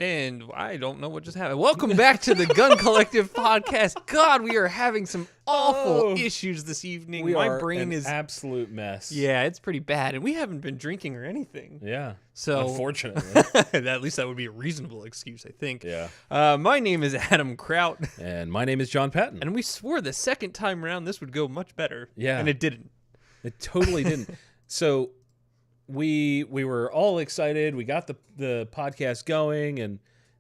And I don't know what just happened. Welcome back to the Gun Collective podcast. God, we are having some awful issues this evening. My brain is absolute mess. Yeah, it's pretty bad. And we haven't been drinking or anything. Yeah. So unfortunately. At least that would be a reasonable excuse, I think. Yeah. My name is Adam Kraut. And my name is Jon Patton. And we swore the second time around this would go much better. Yeah. And it didn't. It totally didn't. So we were all excited. We got the podcast going, and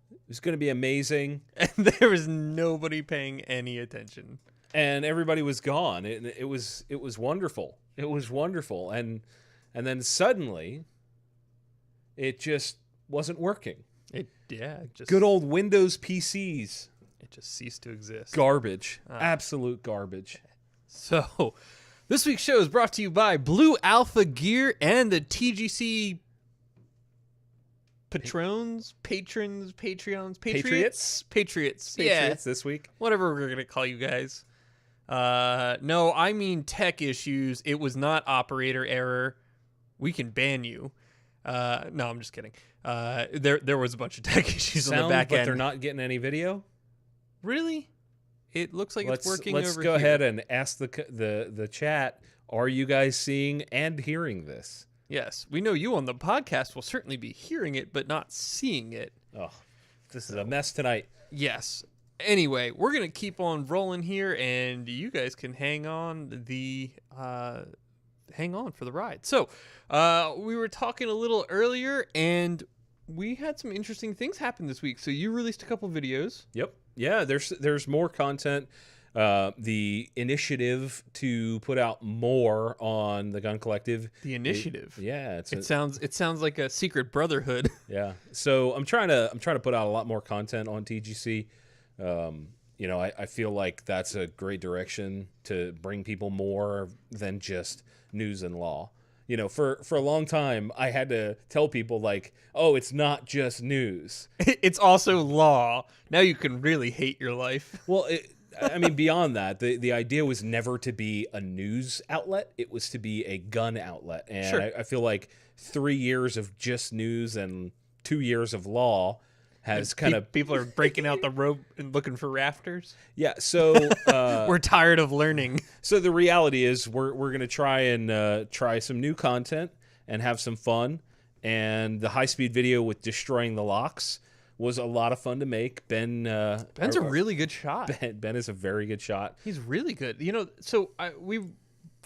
it was going to be amazing. And there was nobody paying any attention. And everybody was gone. It was wonderful. It was wonderful. And then suddenly, it just wasn't working. Good old Windows PCs. It just ceased to exist. Garbage. Absolute garbage. So, this week's show is brought to you by Blue Alpha Gear and the TGC Patriots. Yeah. This week. Whatever we're going to call you guys. No, I mean tech issues. It was not operator error. We can ban you. No, I'm just kidding. There was a bunch of tech issues on the back end. But they're not getting any video? Really? It looks like it's working over here. Let's go ahead and ask the chat, are you guys seeing and hearing this? Yes. We know you on the podcast will certainly be hearing it, but not seeing it. Oh, this is a mess tonight. Yes. Anyway, we're going to keep on rolling here, and you guys can hang on for the ride. So, we were talking a little earlier, and we had some interesting things happen this week. So you released a couple videos. Yep. Yeah, there's more content. The initiative to put out more on the Gun Collective. The initiative. It sounds like a secret brotherhood. Yeah. So I'm trying to put out a lot more content on TGC. I feel like that's a great direction to bring people more than just news and law. For a long time, I had to tell people, like, oh, it's not just news. It's also law. Now you can really hate your life. Well, beyond that, the idea was never to be a news outlet. It was to be a gun outlet. And sure. I feel like 3 years of just news and 2 years of law has kind of... People are breaking out the rope and looking for rafters. Yeah, so... we're tired of learning. So the reality is we're going to try some new content and have some fun. And the high-speed video with destroying the locks was a lot of fun to make. Ben's a really good shot. Ben is a very good shot. He's really good. So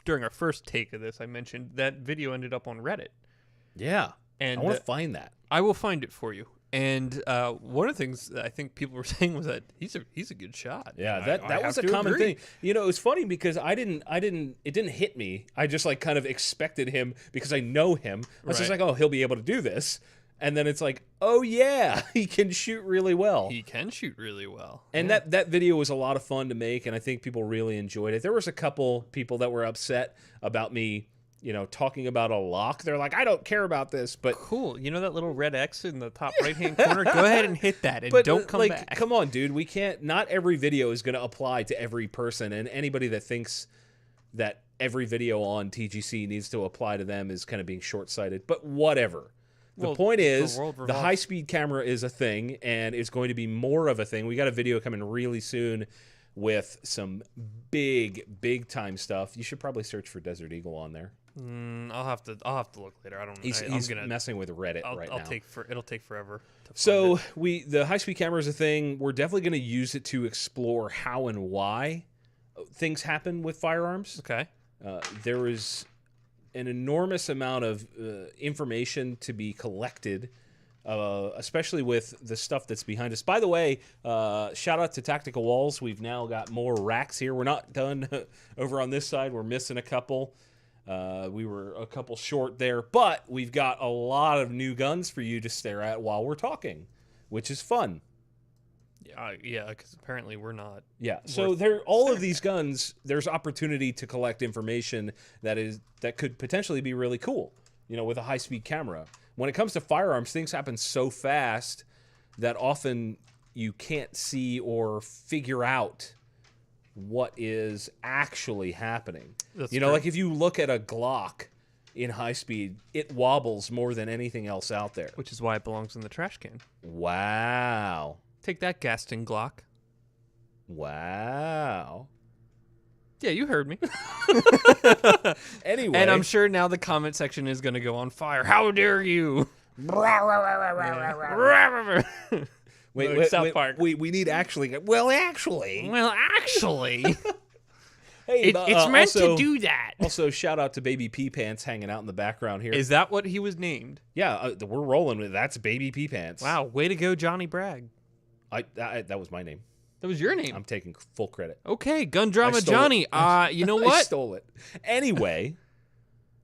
during our first take of this, I mentioned that video ended up on Reddit. Yeah, and I want to find that. I will find it for you. And one of the things that I think people were saying was that he's a good shot. Yeah, that was a common thing. It was funny because it didn't hit me. I just kind of expected him because I know him. I was just like, oh, he'll be able to do this. And then it's like, oh yeah, he can shoot really well. He can shoot really well. And that video was a lot of fun to make, and I think people really enjoyed it. There was a couple people that were upset about me, talking about a lock. They're like, I don't care about this, but... Cool. That little red X in the top right-hand corner? Go ahead and hit that, and don't come back. Come on, dude. We can't... Not every video is going to apply to every person, and anybody that thinks that every video on TGC needs to apply to them is kind of being short-sighted, but whatever. The point is, the high-speed camera is a thing, and it's going to be more of a thing. We got a video coming really soon with some big-time stuff. You should probably search for Desert Eagle on there. I'll have to look later. I don't know. He's messing with Reddit right now. It'll take forever. So the high-speed camera is a thing. We're definitely going to use it to explore how and why things happen with firearms. Okay. There is an enormous amount of information to be collected, especially with the stuff that's behind us. By the way, shout out to Tactical Walls. We've now got more racks here. We're not done over on this side. We're missing a couple. We were a couple short there, but we've got a lot of new guns for you to stare at while we're talking, which is fun. Yeah, because apparently we're not. Yeah, so all of these guns, there's opportunity to collect information that could potentially be really cool, with a high-speed camera. When it comes to firearms, things happen so fast that often you can't see or figure out what is actually happening. That's true. Like if you look at a Glock in high speed. It wobbles more than anything else out there. Which is why it belongs in the trash can. Wow. Take that, Gaston Glock. Wow. Yeah, you heard me. Anyway. And I'm sure now the comment section is going to go on fire. How dare you? Wait, South Park. We need actually. Well, actually. Hey, it's meant to do that. Also, shout out to Baby Pee Pants hanging out in the background here. Is that what he was named? Yeah, we're rolling with that's Baby Pee Pants. Wow, way to go, Johnny Bragg. That was my name. That was your name. I'm taking full credit. Okay, Gun Drama Johnny. You know what? I stole it. Anyway.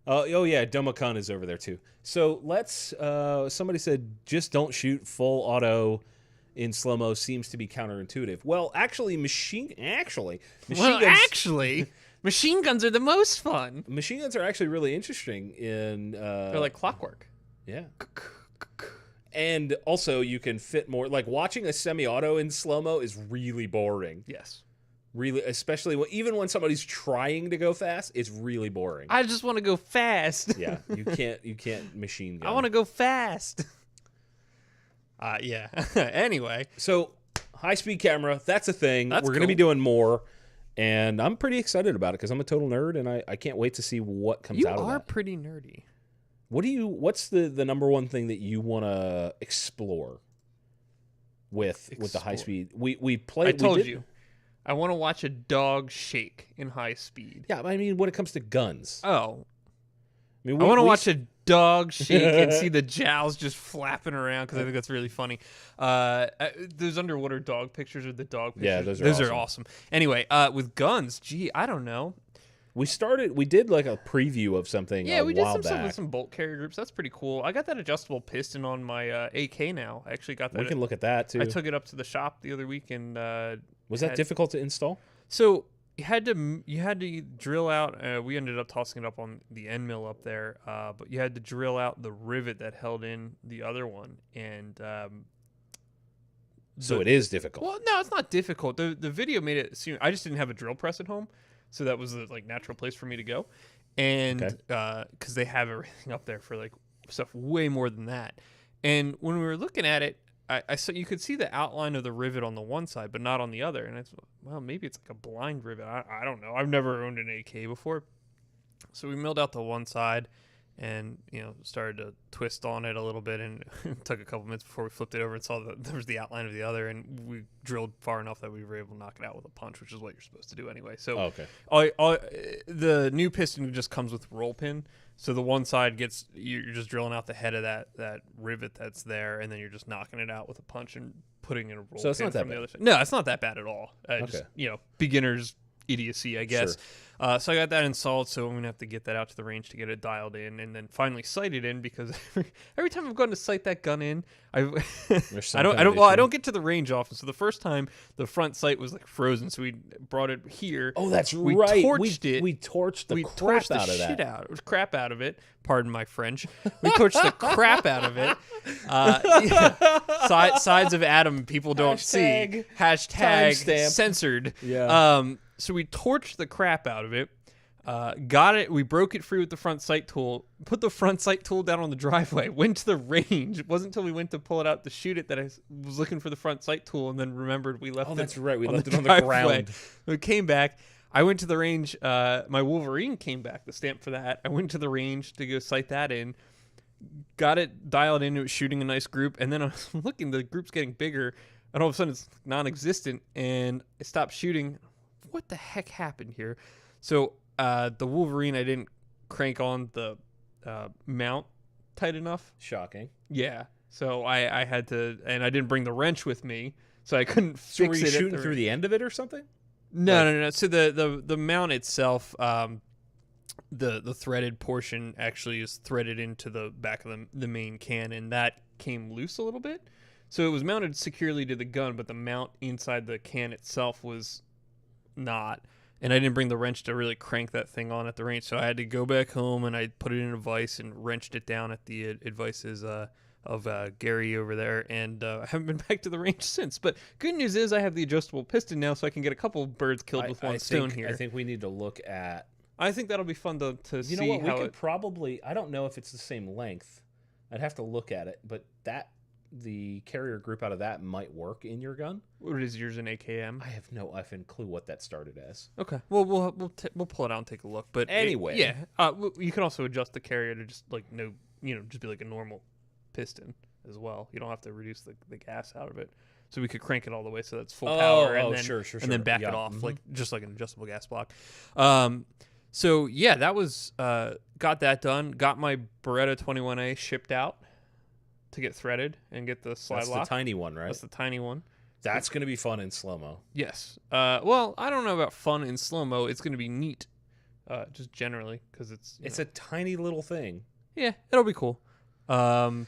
Oh yeah, Domacon is over there too. So let's. Somebody said just don't shoot full auto in slow-mo seems to be counterintuitive. Well, actually, machine guns are the most fun. Machine guns are actually really interesting. They're like clockwork. Yeah. And also, you can fit more. Like watching a semi-auto in slow-mo is really boring. Yes. Really, especially even when somebody's trying to go fast, it's really boring. I just want to go fast. Yeah, you can't machine gun. I want to go fast. Yeah. Anyway, so high-speed camera, that's a thing. That's We're going to be doing more, and I'm pretty excited about it because I'm a total nerd, and I can't wait to see what comes out of that. You are pretty nerdy. What's the number one thing that you want to explore with the high speed? We played. I told you. I want to watch a dog shake in high speed. Yeah, I mean, when it comes to guns. Oh. I mean, I want to watch a dog shake and see the jowls just flapping around because I think that's really funny. Those underwater dog pictures of the dog pictures. Yeah, those are awesome. Anyway, with guns, I don't know. We did like a preview of something. Yeah, we did some back. stuff with some bolt carrier groups. That's pretty cool. I got that adjustable piston on my AK now. I actually got that. We can look at that too. I took it up to the shop the other week and was that difficult to install? So you had to drill out. We ended up tossing it up on the end mill up there, but you had to drill out the rivet that held in the other one, and so it is difficult. Well, no, it's not difficult. The video made it seem. I just didn't have a drill press at home, so that was the natural place for me to go, and because they have everything up there for like stuff way more than that. And when we were looking at it, I saw you could see the outline of the rivet on the one side, but not on the other. And maybe it's like a blind rivet. I don't know. I've never owned an AK before. So we milled out the one side and, started to twist on it a little bit. And it took a couple minutes before we flipped it over and saw that there was the outline of the other. And we drilled far enough that we were able to knock it out with a punch, which is what you're supposed to do anyway. So the new piston just comes with roll pin. So the one side you're just drilling out the head of that rivet that's there, and then you're just knocking it out with a punch and putting in a roll. So it's pin not that from bad. The other side. No, it's not that bad at all. Okay. Just beginner's idiocy, I guess. Sure. So I got that installed. So I'm gonna have to get that out to the range to get it dialed in, and then finally sighted in because every time I've gone to sight that gun in, I don't get to the range often. So the first time the front sight was like frozen, so we brought it here. Oh, that's we right. Torched it. We torched the crap out of it. Pardon my French. We torched the crap out of it. Sides of Adam people don't see. Hashtag censored. Yeah. So we torched the crap out of it. Got it. We broke it free with the front sight tool. Put the front sight tool down on the driveway. Went to the range. It wasn't until we went to pull it out to shoot it that I was looking for the front sight tool, and then remembered we left. Oh, it that's right. We left it on the the ground. We came back. I went to the range. My Wolverine came back. The stamp for that. I went to the range to go sight that in. Got it dialed in. It was shooting a nice group, and then I was looking. The group's getting bigger, and all of a sudden it's non-existent, and I stopped shooting. What the heck happened here? So the Wolverine, I didn't crank on the mount tight enough. Shocking. Yeah. So I had to, and I didn't bring the wrench with me, so I couldn't fix it. So were you shooting through the end of it or something? No. So the mount itself, the threaded portion actually is threaded into the back of the main can, and that came loose a little bit. So it was mounted securely to the gun, but the mount inside the can itself was not. And I didn't bring the wrench to really crank that thing on at the range, so I had to go back home and I put it in a vise and wrenched it down at the advices of Gary over there, and I haven't been back to the range since. But good news is I have the adjustable piston now, so I can get a couple birds killed with one stone here. I think we need to look at I think that'll be fun to You see know what? We how could probably. I don't know if it's the same length. I'd have to look at it, but the carrier group out of that might work in your gun. What is yours in AKM? I have no effing clue what that started as. Okay. Well, we'll pull it out and take a look. But anyway, you can also adjust the carrier to just like just be like a normal piston as well. You don't have to reduce the gas out of it. So we could crank it all the way so that's full power, and then sure. and then back it off like just like an adjustable gas block. So yeah, that was got that done. Got my Beretta 21A shipped out to get threaded and get the slide lock. That's the tiny one, right? That's the tiny one. That's going to be fun in slow-mo. Yes. Well, I don't know about fun in slow-mo. It's going to be neat, just generally, because it's a tiny little thing. Yeah, it'll be cool. Oh,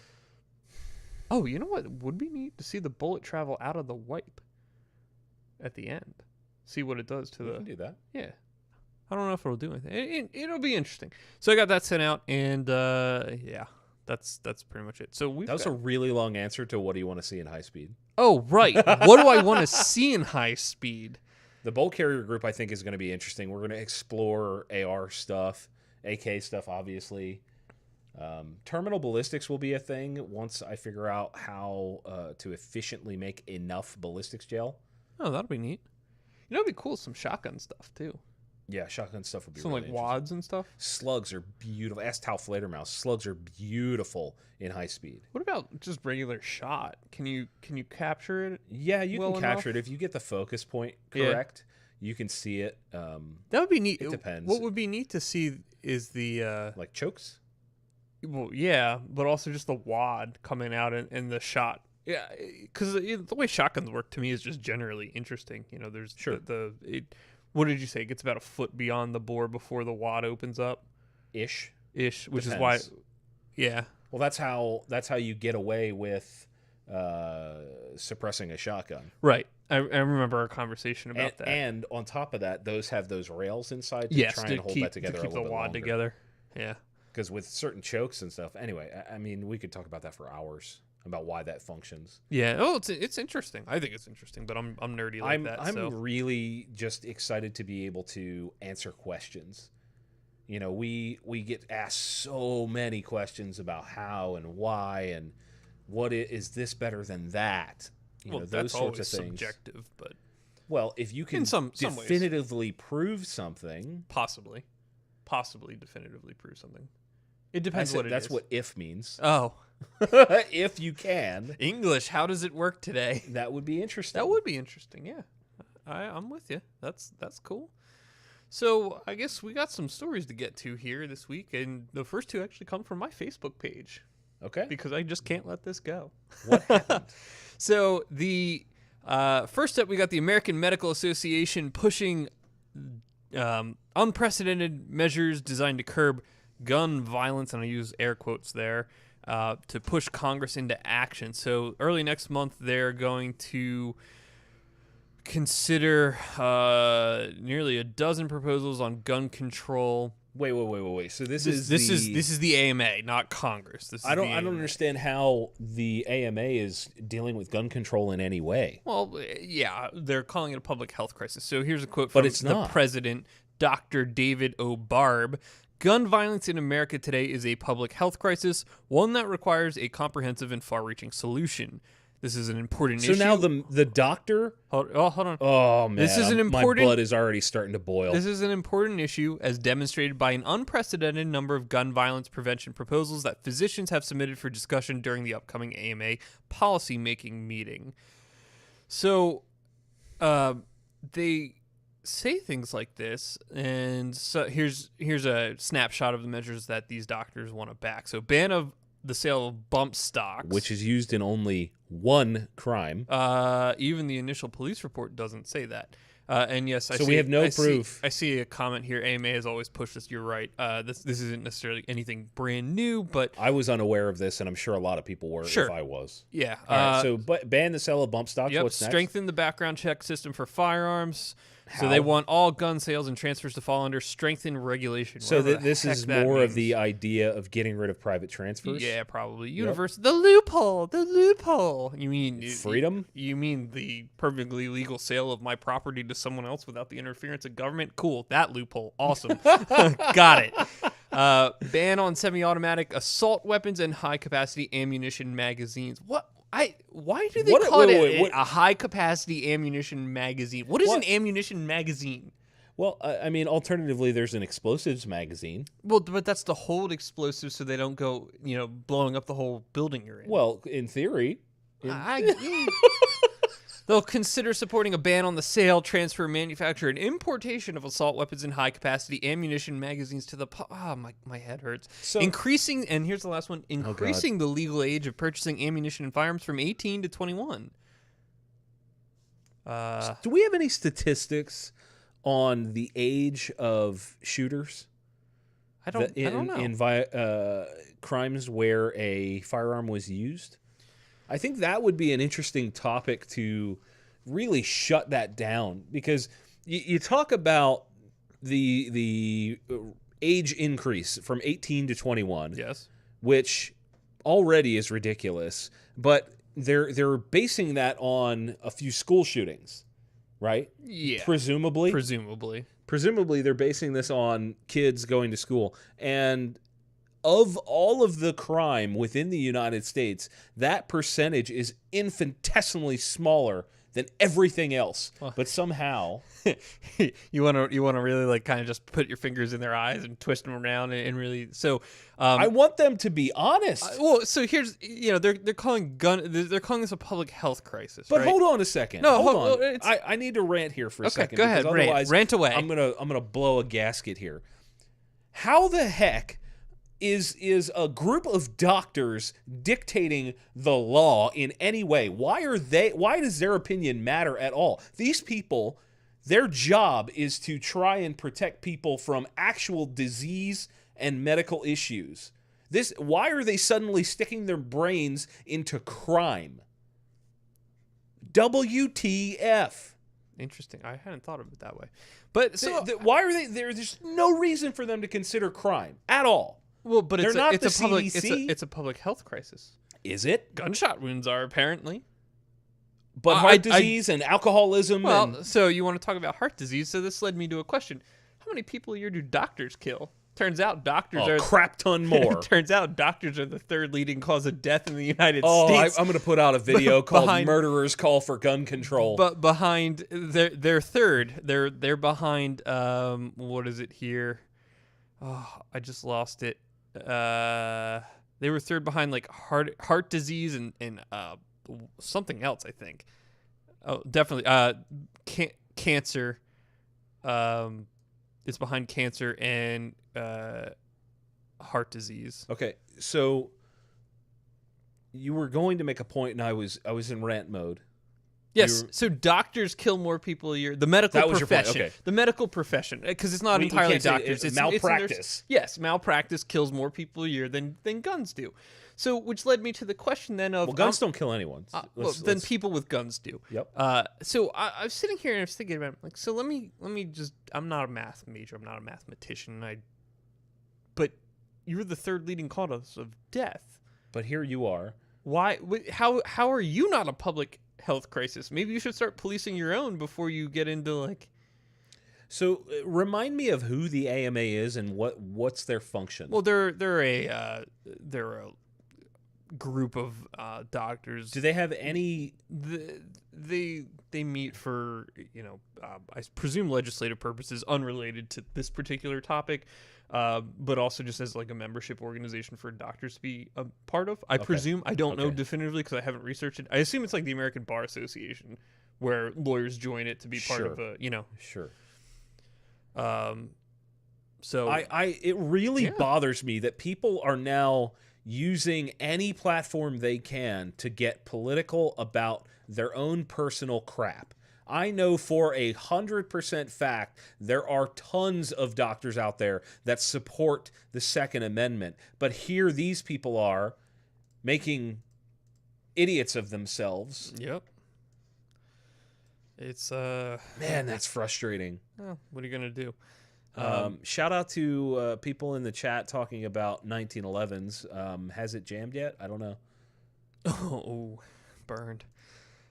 you know what would be neat? To see the bullet travel out of the wipe at the end. See what it does to We can do that. Yeah. I don't know if it'll do anything. It'll be interesting. So I got that sent out, and yeah. That's pretty much it. So that was a really long answer to what do you want to see in high speed. Oh, right. What do I want to see in high speed? The bolt carrier group, I think, is going to be interesting. We're going to explore AR stuff, AK stuff, obviously. Terminal ballistics will be a thing once I figure out how to efficiently make enough ballistics gel. Oh, that'll be neat. You know, it'd be cool. Some shotgun stuff too. Yeah, shotgun stuff would be some really like wads and stuff. Slugs are beautiful. Ask Tal Flatermouse. Slugs are beautiful in high speed. What about just regular shot? Can you capture it? Yeah, you well can capture enough? it if you get the focus point correct. Yeah. You can see it. That would be neat. It depends. What would be neat to see is the like chokes. Well, yeah, but also just the wad coming out in the shot. Yeah, because the way shotguns work to me is just generally interesting. You know, there's what did you say? It gets about a foot beyond the bore before the wad opens up. Ish, which Depends. is why. Yeah. Well, that's how you get away with suppressing a shotgun. Right. I remember our conversation about that. And on top of that, those have those rails inside to try and hold that together. To keep a little the bit wad longer. together. Yeah. Because with certain chokes and stuff. Anyway, I mean, we could talk about that for hours about why that functions. Yeah. Oh, it's interesting. I think it's interesting, but I'm nerdy like that. I'm really just excited to be able to answer questions. You know, we get asked so many questions about how and why and what is this better than that. You know, those sorts of things. Subjective, but if you can in some definitively prove something, possibly definitively prove something. It depends what it is. That's what if means. Oh. If you can. English, how does it work today? That would be interesting. That would be interesting, yeah. I'm with you. That's cool. So I guess we got some stories to get to here this week, and the first two actually come from my Facebook page. Okay. Because I just can't let this go. What happened? So the first up, we got the American Medical Association pushing unprecedented measures designed to curb gun violence, and I use air quotes there, to push Congress into action. So early next month, they're going to consider nearly a dozen proposals on gun control. Wait. So this is the AMA, not Congress. I don't understand how the AMA is dealing with gun control in any way. Well, yeah, they're calling it a public health crisis. So here's a quote from the president, Dr. David O. Barb. Gun violence in America today is a public health crisis, one that requires a comprehensive and far-reaching solution. This is an important issue. So now the doctor... Hold on. Oh, man. This is an important... My blood is already starting to boil. This is an important issue as demonstrated by an unprecedented number of gun violence prevention proposals that physicians have submitted for discussion during the upcoming AMA policymaking meeting. So, they say things like this, and so here's a snapshot of the measures that these doctors want to back. So, ban of the sale of bump stocks, which is used in only one crime. Even the initial police report doesn't say that. And yes, we have no proof. I see a comment here. AMA has always pushed this. You're right. This isn't necessarily anything brand new, but I was unaware of this, and I'm sure a lot of people were. If I was. Yeah. All right, so ban the sale of bump stocks. Yep. What's next? Strengthen the background check system for firearms. So they want all gun sales and transfers to fall under strengthened regulation. So this is more of the idea of getting rid of private transfers? Yeah, probably. The loophole. The loophole. You mean freedom? You mean the perfectly legal sale of my property to someone else without the interference of government? Cool. That loophole. Awesome. Got it. Ban on semi-automatic assault weapons and high-capacity ammunition magazines. What? Why do they call it a high-capacity ammunition magazine? What is an ammunition magazine? Well, I mean, alternatively, there's an explosives magazine. Well, but that's to hold explosives so they don't go, blowing up the whole building you're in. Well, in theory. They'll consider supporting a ban on the sale, transfer, manufacture, and importation of assault weapons and high-capacity ammunition magazines to the... my head hurts. So, increasing, and here's the last one, increasing the legal age of purchasing ammunition and firearms from 18 to 21. Do we have any statistics on the age of shooters? I don't know. In crimes where a firearm was used? I think that would be an interesting topic to really shut that down, because you talk about the age increase from 18 to 21, yes, which already is ridiculous, but they're basing that on a few school shootings, right? Yeah, presumably they're basing this on kids going to school. And of all of the crime within the United States, that percentage is infinitesimally smaller than everything else. But somehow, you want to really kind of just put your fingers in their eyes and twist them around and really. So I want them to be honest. So here's they're calling this a public health crisis. But right? hold on a second. No, hold on. I need to rant here for a second. Go ahead, rant away. I'm gonna blow a gasket here. How the heck is a group of doctors dictating the law in any way? Why does their opinion matter at all? These people, their job is to try and protect people from actual disease and medical issues. Why are they suddenly sticking their brains into crime? WTF. Interesting. I hadn't thought of it that way. But why are they there? There's no reason for them to consider crime at all. Well, but it's a public health crisis. Is it? Gunshot wounds are, apparently. But heart disease and alcoholism. So you want to talk about heart disease? So this led me to a question: how many people a year do doctors kill? Turns out doctors are a crap ton more. Turns out doctors are the third leading cause of death in the United States. I'm going to put out a video called "Murderers Call for Gun Control." But behind they're third. They're behind. What is it here? Oh, I just lost it. They were third behind heart disease and something else, I think. Oh, definitely. Cancer. It's behind cancer and heart disease. Okay, so you were going to make a point, and I was in rant mode. Yes, so doctors kill more people a year. The medical profession. Was your point. Okay. The medical profession, because it's not entirely doctors. It's malpractice. Yes, malpractice kills more people a year than guns do. So, which led me to the question then of... Well, guns don't kill anyone. Then people with guns do. Yep. So I was sitting here and I was thinking about so let me just... I'm not a math major. I'm not a mathematician. But you're the third leading cause of death. But here you are. Why? How are you not a public health crisis? Maybe you should start policing your own before you get into So remind me of who the AMA is and what's their function. Well, they're a group of doctors. Do they have any? They meet for I presume legislative purposes unrelated to this particular topic, but also just as a membership organization for doctors to be a part of. I presume. I don't know definitively because I haven't researched it. I assume it's like the American Bar Association, where lawyers join it to be part of a Sure. So it really bothers me that people are now using any platform they can to get political about their own personal crap. I know for 100% fact there are tons of doctors out there that support the Second Amendment, but here these people are making idiots of themselves. Yep. It's Man, that's frustrating. well, what are you gonna do? Shout out to people in the chat talking about 1911s. Has it jammed yet? I don't know. Oh, burned.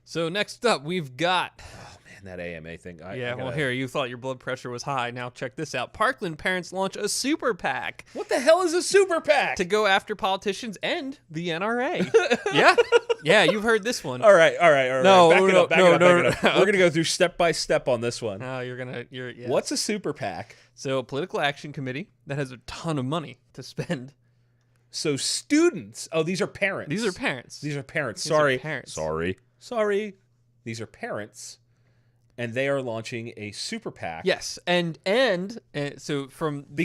So next up, we've got. Oh man, that AMA thing. Well, here, you thought your blood pressure was high. Now check this out. Parkland parents launch a super PAC What the hell is a super PAC? to go after politicians and the NRA. Yeah, you've heard this one. All right. No, back it up. no. We're gonna go through step by step on this one. No, yeah. What's a super PAC? So a political action committee that has a ton of money to spend. So students. Oh, these are parents. These are parents. Sorry. Parents. Sorry. These are parents, and they are launching a super PAC. Yes, and so from the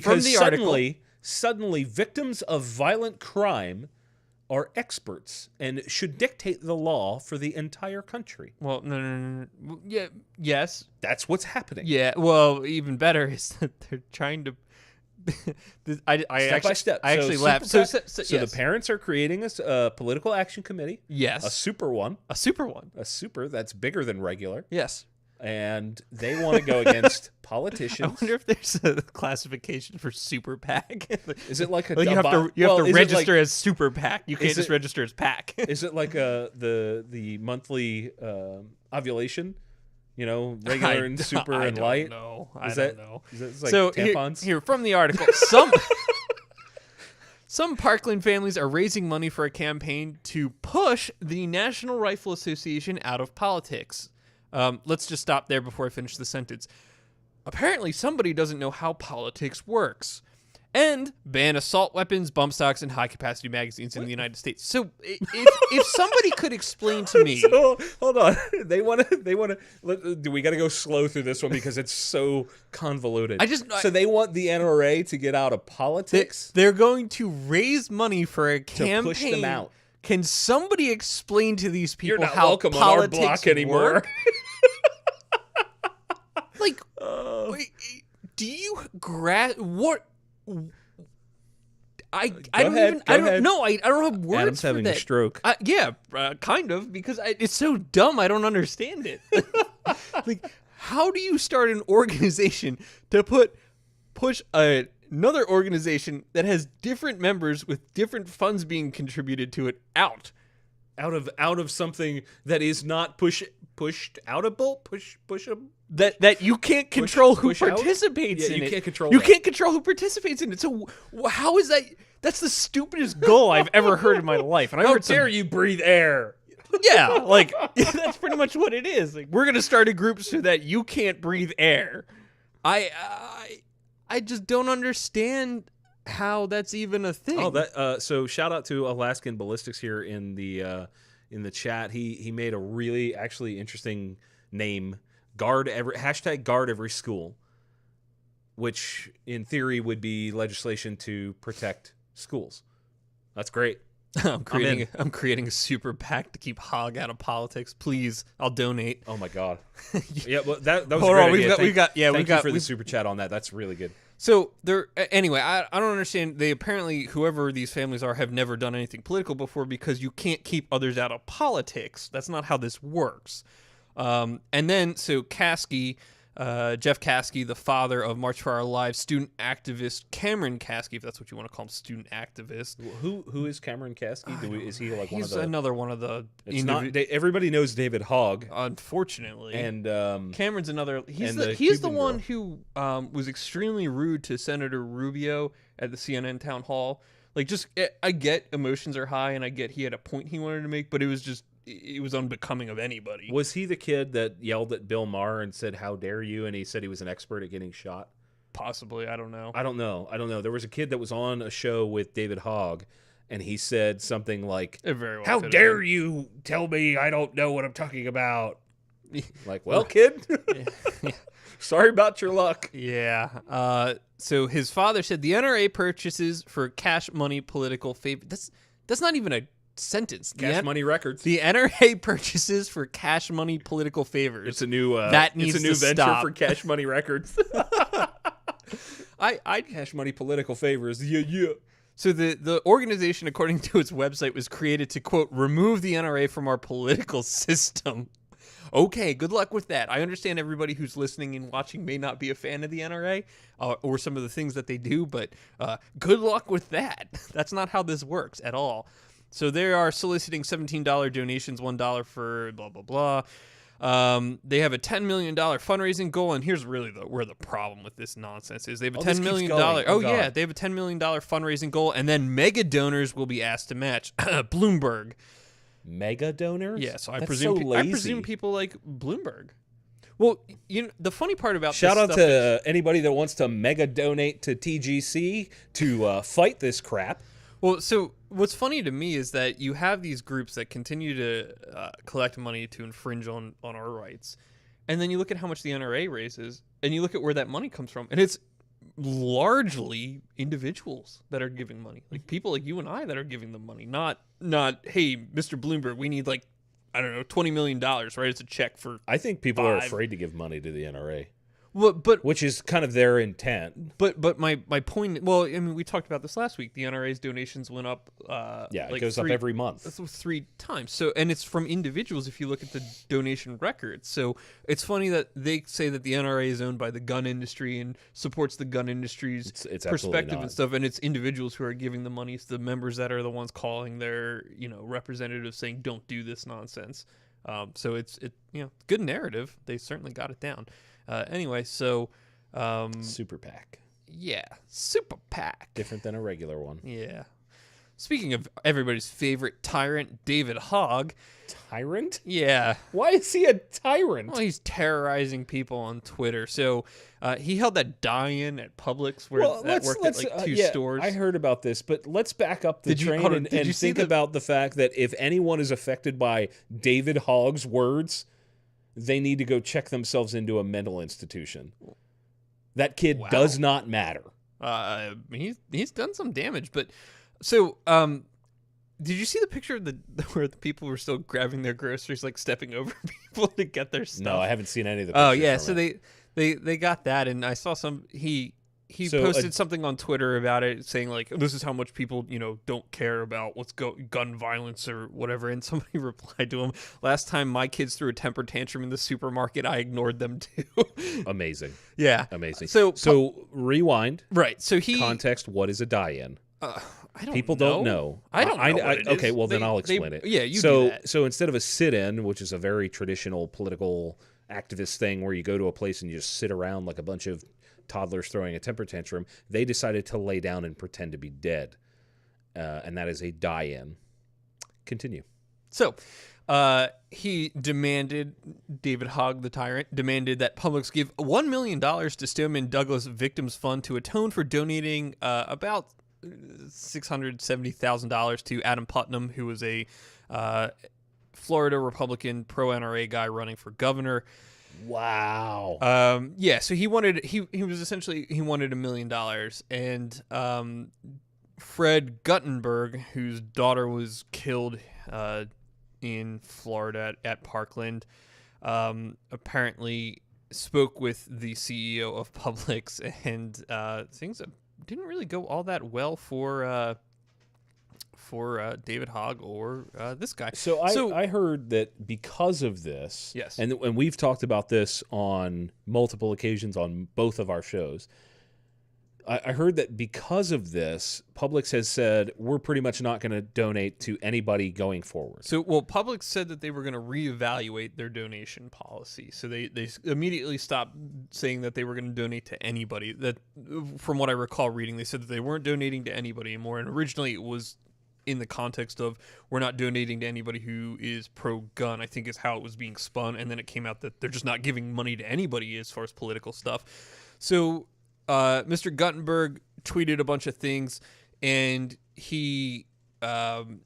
suddenly victims of violent crime are experts and should dictate the law for the entire country. Well, no. Yeah, yes. That's what's happening. Yeah, well, even better is that they're trying to Step by step. I actually laughed. So yes. The parents are creating a political action committee. Yes. A super one. A super that's bigger than regular. Yes. And they want to go against politicians. I wonder if there's a classification for super PAC. Is it like a? Like you have to register as super PAC. You can't just register as PAC. Is it like the monthly ovulation? You know, regular and super and light. No, I don't know. Is it like so tampons? Here from the article, some Parkland families are raising money for a campaign to push the National Rifle Association out of politics. Let's just stop there before I finish the sentence. Apparently, somebody doesn't know how politics works. And ban assault weapons, bump stocks, and high-capacity magazines in the United States. So, if somebody could explain to me, so hold on, they want to. Do we got to go slow through this one because it's so convoluted? So they want the NRA to get out of politics. They're going to raise money for a campaign to push them out. Can somebody explain to these people You're not how welcome politics on our block anymore? Work? Like, wait, do you what? I don't know. I don't have words Adam's for having that. a stroke. Yeah, kind of, because it's so dumb. I don't understand it. Like, how do you start an organization to push another organization that has different members with different funds being contributed to it out of something that is not pushable? That you can't control who participates in it. You can't control You can't control who participates in it. So how is that? That's the stupidest goal I've ever heard in my life. And How dare you breathe air? Yeah, like that's pretty much what it is. Like, we're gonna start a group so that you can't breathe air. I just don't understand how that's even a thing. Oh, so shout out to Alaskan Ballistics here in the chat. He made a really actually interesting name. Guard every school, which in theory would be legislation to protect schools. That's great. I'm creating a super PAC to keep Hogg out of politics. Please, I'll donate. Oh my god. Yeah, well that was a great idea. Thank you for the super chat on that. That's really good. So anyway, I don't understand. They apparently, whoever these families are, have never done anything political before because you can't keep others out of politics. That's not how this works. And then, so Caskey, Jeff Caskey, the father of March for Our Lives student activist Cameron Caskey, if that's what you want to call him, student activist. Who is Cameron Caskey? Is he like one of the? He's another one of the. It's not. Everybody knows David Hogg, unfortunately, and Cameron's another. He's the one who was extremely rude to Senator Rubio at the CNN town hall. Like, I get emotions are high, and I get he had a point he wanted to make, but it was unbecoming of anybody. Was he the kid that yelled at Bill Maher and said, "How dare you?" And he said he was an expert at getting shot? Possibly. I don't know. I don't know. There was a kid that was on a show with David Hogg, and he said something like, "How dare you tell me I don't know what I'm talking about?" Like, well, kid, yeah. Sorry about your luck. Yeah. So his father said the NRA purchases for cash money political favor. That's not even a sentence. Cash Money Records. The NRA purchases for cash money political favors. It's a new venture stop. For Cash Money Records. Cash Money political favors. Yeah. So the organization, according to its website, was created to, quote, remove the NRA from our political system. Okay, good luck with that. I understand everybody who's listening and watching may not be a fan of the NRA or some of the things that they do, but good luck with that. That's not how this works at all. So they are soliciting $17 donations, $1 for blah, blah, blah. They have a $10 million fundraising goal, and here's really where the problem with this nonsense is. They have a $10 million. Yeah, they have a $10 million fundraising goal, and then mega donors will be asked to match. Bloomberg. Mega donors? Yeah, so I That's presume so lazy. I presume people like Bloomberg. Well, you know, the funny part about shout this out to anybody that wants to mega donate to TGC to fight this crap. Well, so what's funny to me is that you have these groups that continue to collect money to infringe on our rights, and then you look at how much the NRA raises, and you look at where that money comes from, and it's largely individuals that are giving money, like people like you and I that are giving them money, not hey, Mr. Bloomberg, we need like, I don't know, $20 million, right? It's a check for I think people are afraid to give money to the NRA. Well, but which is kind of their intent. But my point. Well, I mean, we talked about this last week. The NRA's donations went up. It goes up every month. That's 3 times. So, and it's from individuals. If you look at the donation records, so it's funny that they say that the NRA is owned by the gun industry and supports the gun industry's it's perspective and stuff. And it's individuals who are giving the money. It's the members that are the ones calling their representatives saying, "Don't do this nonsense." So it's good narrative. They certainly got it down. Anyway, so Super PAC. Yeah, Super PAC. Different than a regular one. Yeah. Speaking of everybody's favorite tyrant, David Hogg. Tyrant? Yeah. Why is he a tyrant? Well, he's terrorizing people on Twitter. So he held that die-in at Publix where that worked at like 2 stores. I heard about this, but let's back up the train and think about the fact that if anyone is affected by David Hogg's words, they need to go check themselves into a mental institution. That kid does not matter. He's done some damage, but so did you see the picture of where the people were still grabbing their groceries, like stepping over people to get their stuff? No, I haven't seen any of the pictures. Oh yeah, so they got that, and I saw he posted something on Twitter about it, saying like, this is how much people, don't care about gun violence or whatever. And somebody replied to him, last time my kids threw a temper tantrum in the supermarket, I ignored them too. Amazing. Yeah. Amazing. So rewind. Right. So context, what is a die-in? I don't People know. don't know. I don't know what it is. Okay, well then I'll explain it. Yeah, you do that. So instead of a sit-in, which is a very traditional political activist thing where you go to a place and you just sit around like a bunch of toddlers throwing a temper tantrum, they decided to lay down and pretend to be dead. And that is a die-in. Continue. So he demanded, David Hogg, the tyrant, demanded that Publix give $1 million to Stoneman Douglas Victims Fund to atone for donating about $670,000 to Adam Putnam, who was a Florida Republican pro-NRA guy running for governor. Wow. Yeah, so he wanted $1 million, and Fred Guttenberg, whose daughter was killed in Florida at Parkland, apparently spoke with the CEO of Publix, and things didn't really go all that well for David Hogg or this guy. So I heard that because of this, yes, and we've talked about this on multiple occasions on both of our shows. I heard that because of this, Publix has said we're pretty much not going to donate to anybody going forward. So, Publix said that they were going to reevaluate their donation policy. So they immediately stopped saying that they were going to donate to anybody. That, from what I recall reading, they said that they weren't donating to anybody anymore. And originally it was in the context of we're not donating to anybody who is pro-gun, I think is how it was being spun. And then it came out that they're just not giving money to anybody as far as political stuff. So Mr. Guttenberg tweeted a bunch of things, and he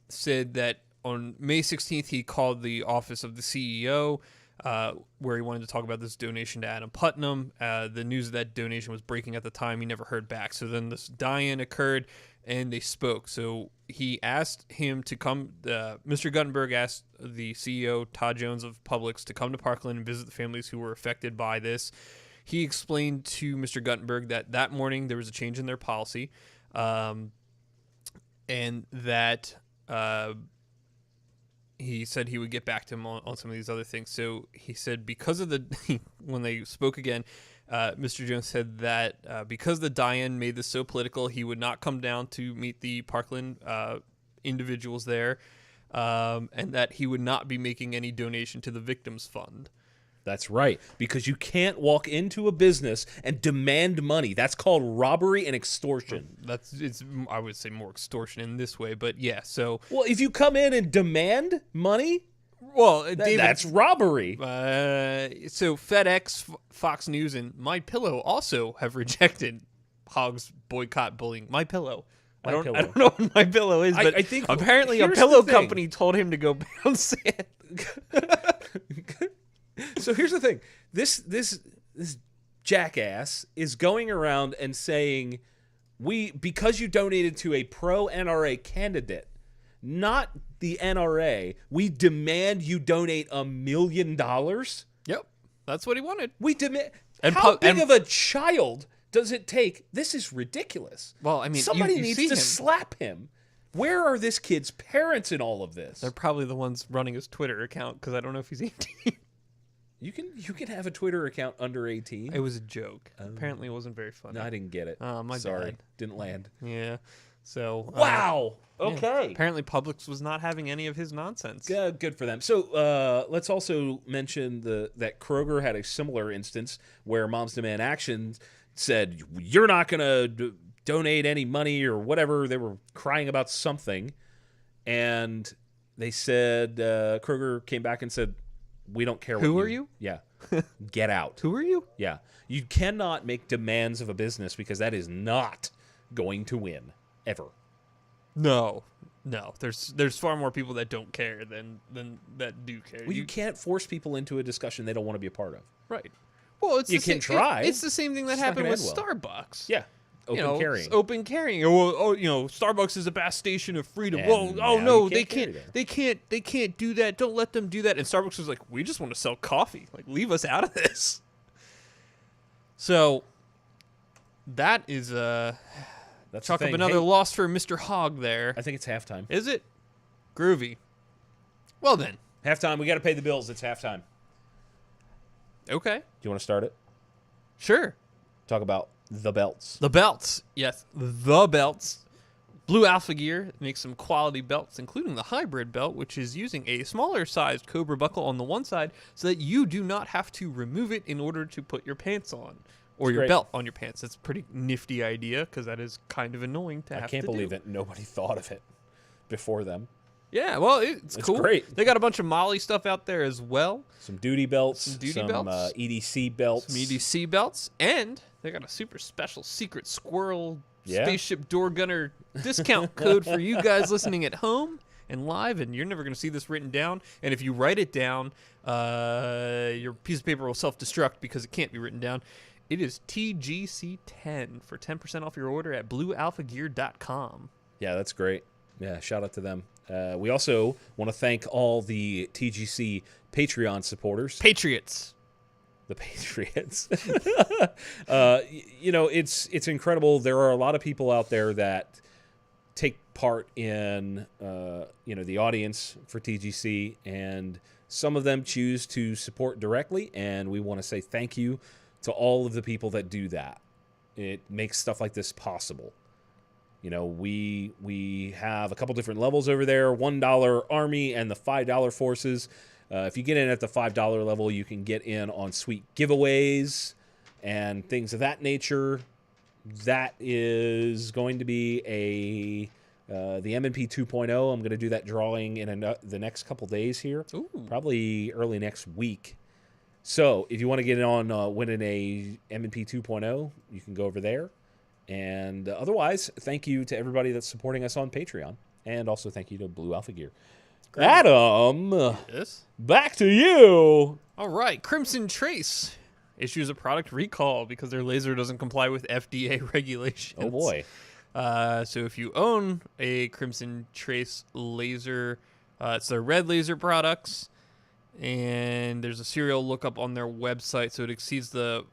said that on May 16th, he called the office of the CEO, where he wanted to talk about this donation to Adam Putnam. The news of that donation was breaking at the time. He never heard back. So then this die-in occurred, and they spoke. So he asked him to come. Mr. Guttenberg asked the CEO, Todd Jones of Publix, to come to Parkland and visit the families who were affected by this. He explained to Mr. Guttenberg that morning there was a change in their policy, and that he said he would get back to him on some of these other things. So he said because of the when they spoke again, Mr. Jones said that because the die-in made this so political, he would not come down to meet the Parkland individuals there, and that he would not be making any donation to the victims fund. That's right, because you can't walk into a business and demand money. That's called robbery and extortion. I would say more extortion in this way, but yeah. So well, if you come in and demand money, well, David, that's robbery. So FedEx, Fox News, and MyPillow also have rejected Hogg's boycott bullying. MyPillow. I don't know what MyPillow is, but I think apparently a pillow company told him to go bounce it. So here's the thing. This jackass is going around and saying, because you donated to a pro NRA candidate, not the NRA, we demand you donate $1 million. Yep. That's what he wanted. We demand. How big of a child does it take? This is ridiculous. Well, I mean, somebody you needs to slap him. Where are this kid's parents in all of this? They're probably the ones running his Twitter account, because I don't know if he's 18. You can have a Twitter account under 18. It was a joke. Apparently, it wasn't very funny. No, I didn't get it. My Sorry, bad. didn't land. Yeah. So. Wow. Okay. Yeah. Apparently, Publix was not having any of his nonsense. Good for them. So let's also mention that Kroger had a similar instance where Moms Demand Action said, "You're not going to donate any money or whatever." They were crying about something, and they said Kroger came back and said, "We don't care. Who are you? Yeah, get out. Who are you? Yeah, you cannot make demands of a business because that is not going to win ever. No. There's far more people that don't care than that do care. Well, you can't force people into a discussion they don't want to be a part of. Right. Well, you can try. It's the same thing that happened with Starbucks. Yeah. Carrying. Open carrying. Starbucks is a bastion of freedom. And no, they can't do that. Don't let them do that. And Starbucks was like, we just want to sell coffee. Like, leave us out of this. So that is That's chalk up another loss for Mr. Hogg there. I think it's halftime. Is it? Groovy. Well then. Halftime. We got to pay the bills. It's halftime. Okay. Do you want to start it? Sure. Talk about the belts. The belts. Yes, the belts. Blue Alpha Gear makes some quality belts, including the hybrid belt, which is using a smaller sized Cobra buckle on the one side so that you do not have to remove it in order to put your pants on. Or your belt on your pants. That's a pretty nifty idea, because that is kind of annoying to have to do. I can't believe that nobody thought of it before them. Yeah, well, it's cool. Great. They got a bunch of Molly stuff out there as well. Some duty belts. Some EDC belts. Some EDC belts. And they got a super special secret squirrel spaceship door gunner discount code for you guys listening at home and live. And you're never going to see this written down. And if you write it down, your piece of paper will self-destruct because it can't be written down. It is TGC10 for 10% off your order at bluealphagear.com. Yeah, that's great. Yeah, shout out to them. We also want to thank all the TGC Patreon supporters. Patriots. The Patriots. It's incredible. There are a lot of people out there that take part in, the audience for TGC, and some of them choose to support directly, and we want to say thank you to all of the people that do that. It makes stuff like this possible. We have a couple different levels over there, $1 Army and the $5 Forces. If you get in at the $5 level, you can get in on sweet giveaways and things of that nature. That is going to be the M&P 2.0. I'm going to do that drawing in the next couple days here. Ooh. Probably early next week. So if you want to get in on winning a M&P 2.0, you can go over there. And otherwise, thank you to everybody that's supporting us on Patreon. And also thank you to Blue Alpha Gear. Great. Adam, yes? Back to you. All right. Crimson Trace issues a product recall because their laser doesn't comply with FDA regulations. Oh, boy. So if you own a Crimson Trace laser, it's their red laser products. And there's a serial lookup on their website, so it exceeds the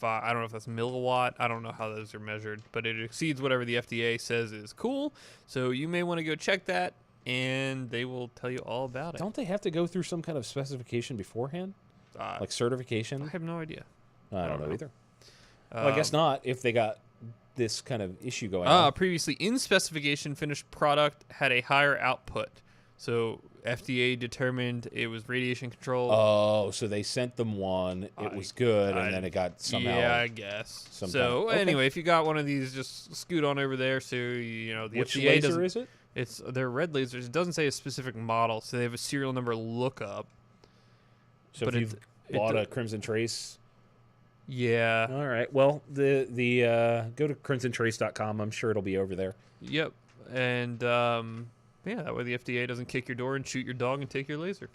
I don't know if that's milliwatt. I don't know how those are measured, but it exceeds whatever the FDA says is cool. So you may want to go check that. and they will tell you all about it. Don't they have to go through some kind of specification beforehand, like certification? I have no idea. I don't know either. Well, I guess not if they got this kind of issue going on. Previously in specification, finished product had a higher output. So FDA determined it was radiation control. Oh, so they sent them one. It was good, and then it got somehow. Yeah, I guess. So anyway, if you got one of these, just scoot on over there. So the Which FDA laser is it? They're red lasers. It doesn't say a specific model, so they have a serial number lookup. So if you've bought a Crimson Trace. Yeah. All right. Well, the go to crimsontrace.com. I'm sure it'll be over there. Yep. And that way the FDA doesn't kick your door and shoot your dog and take your laser.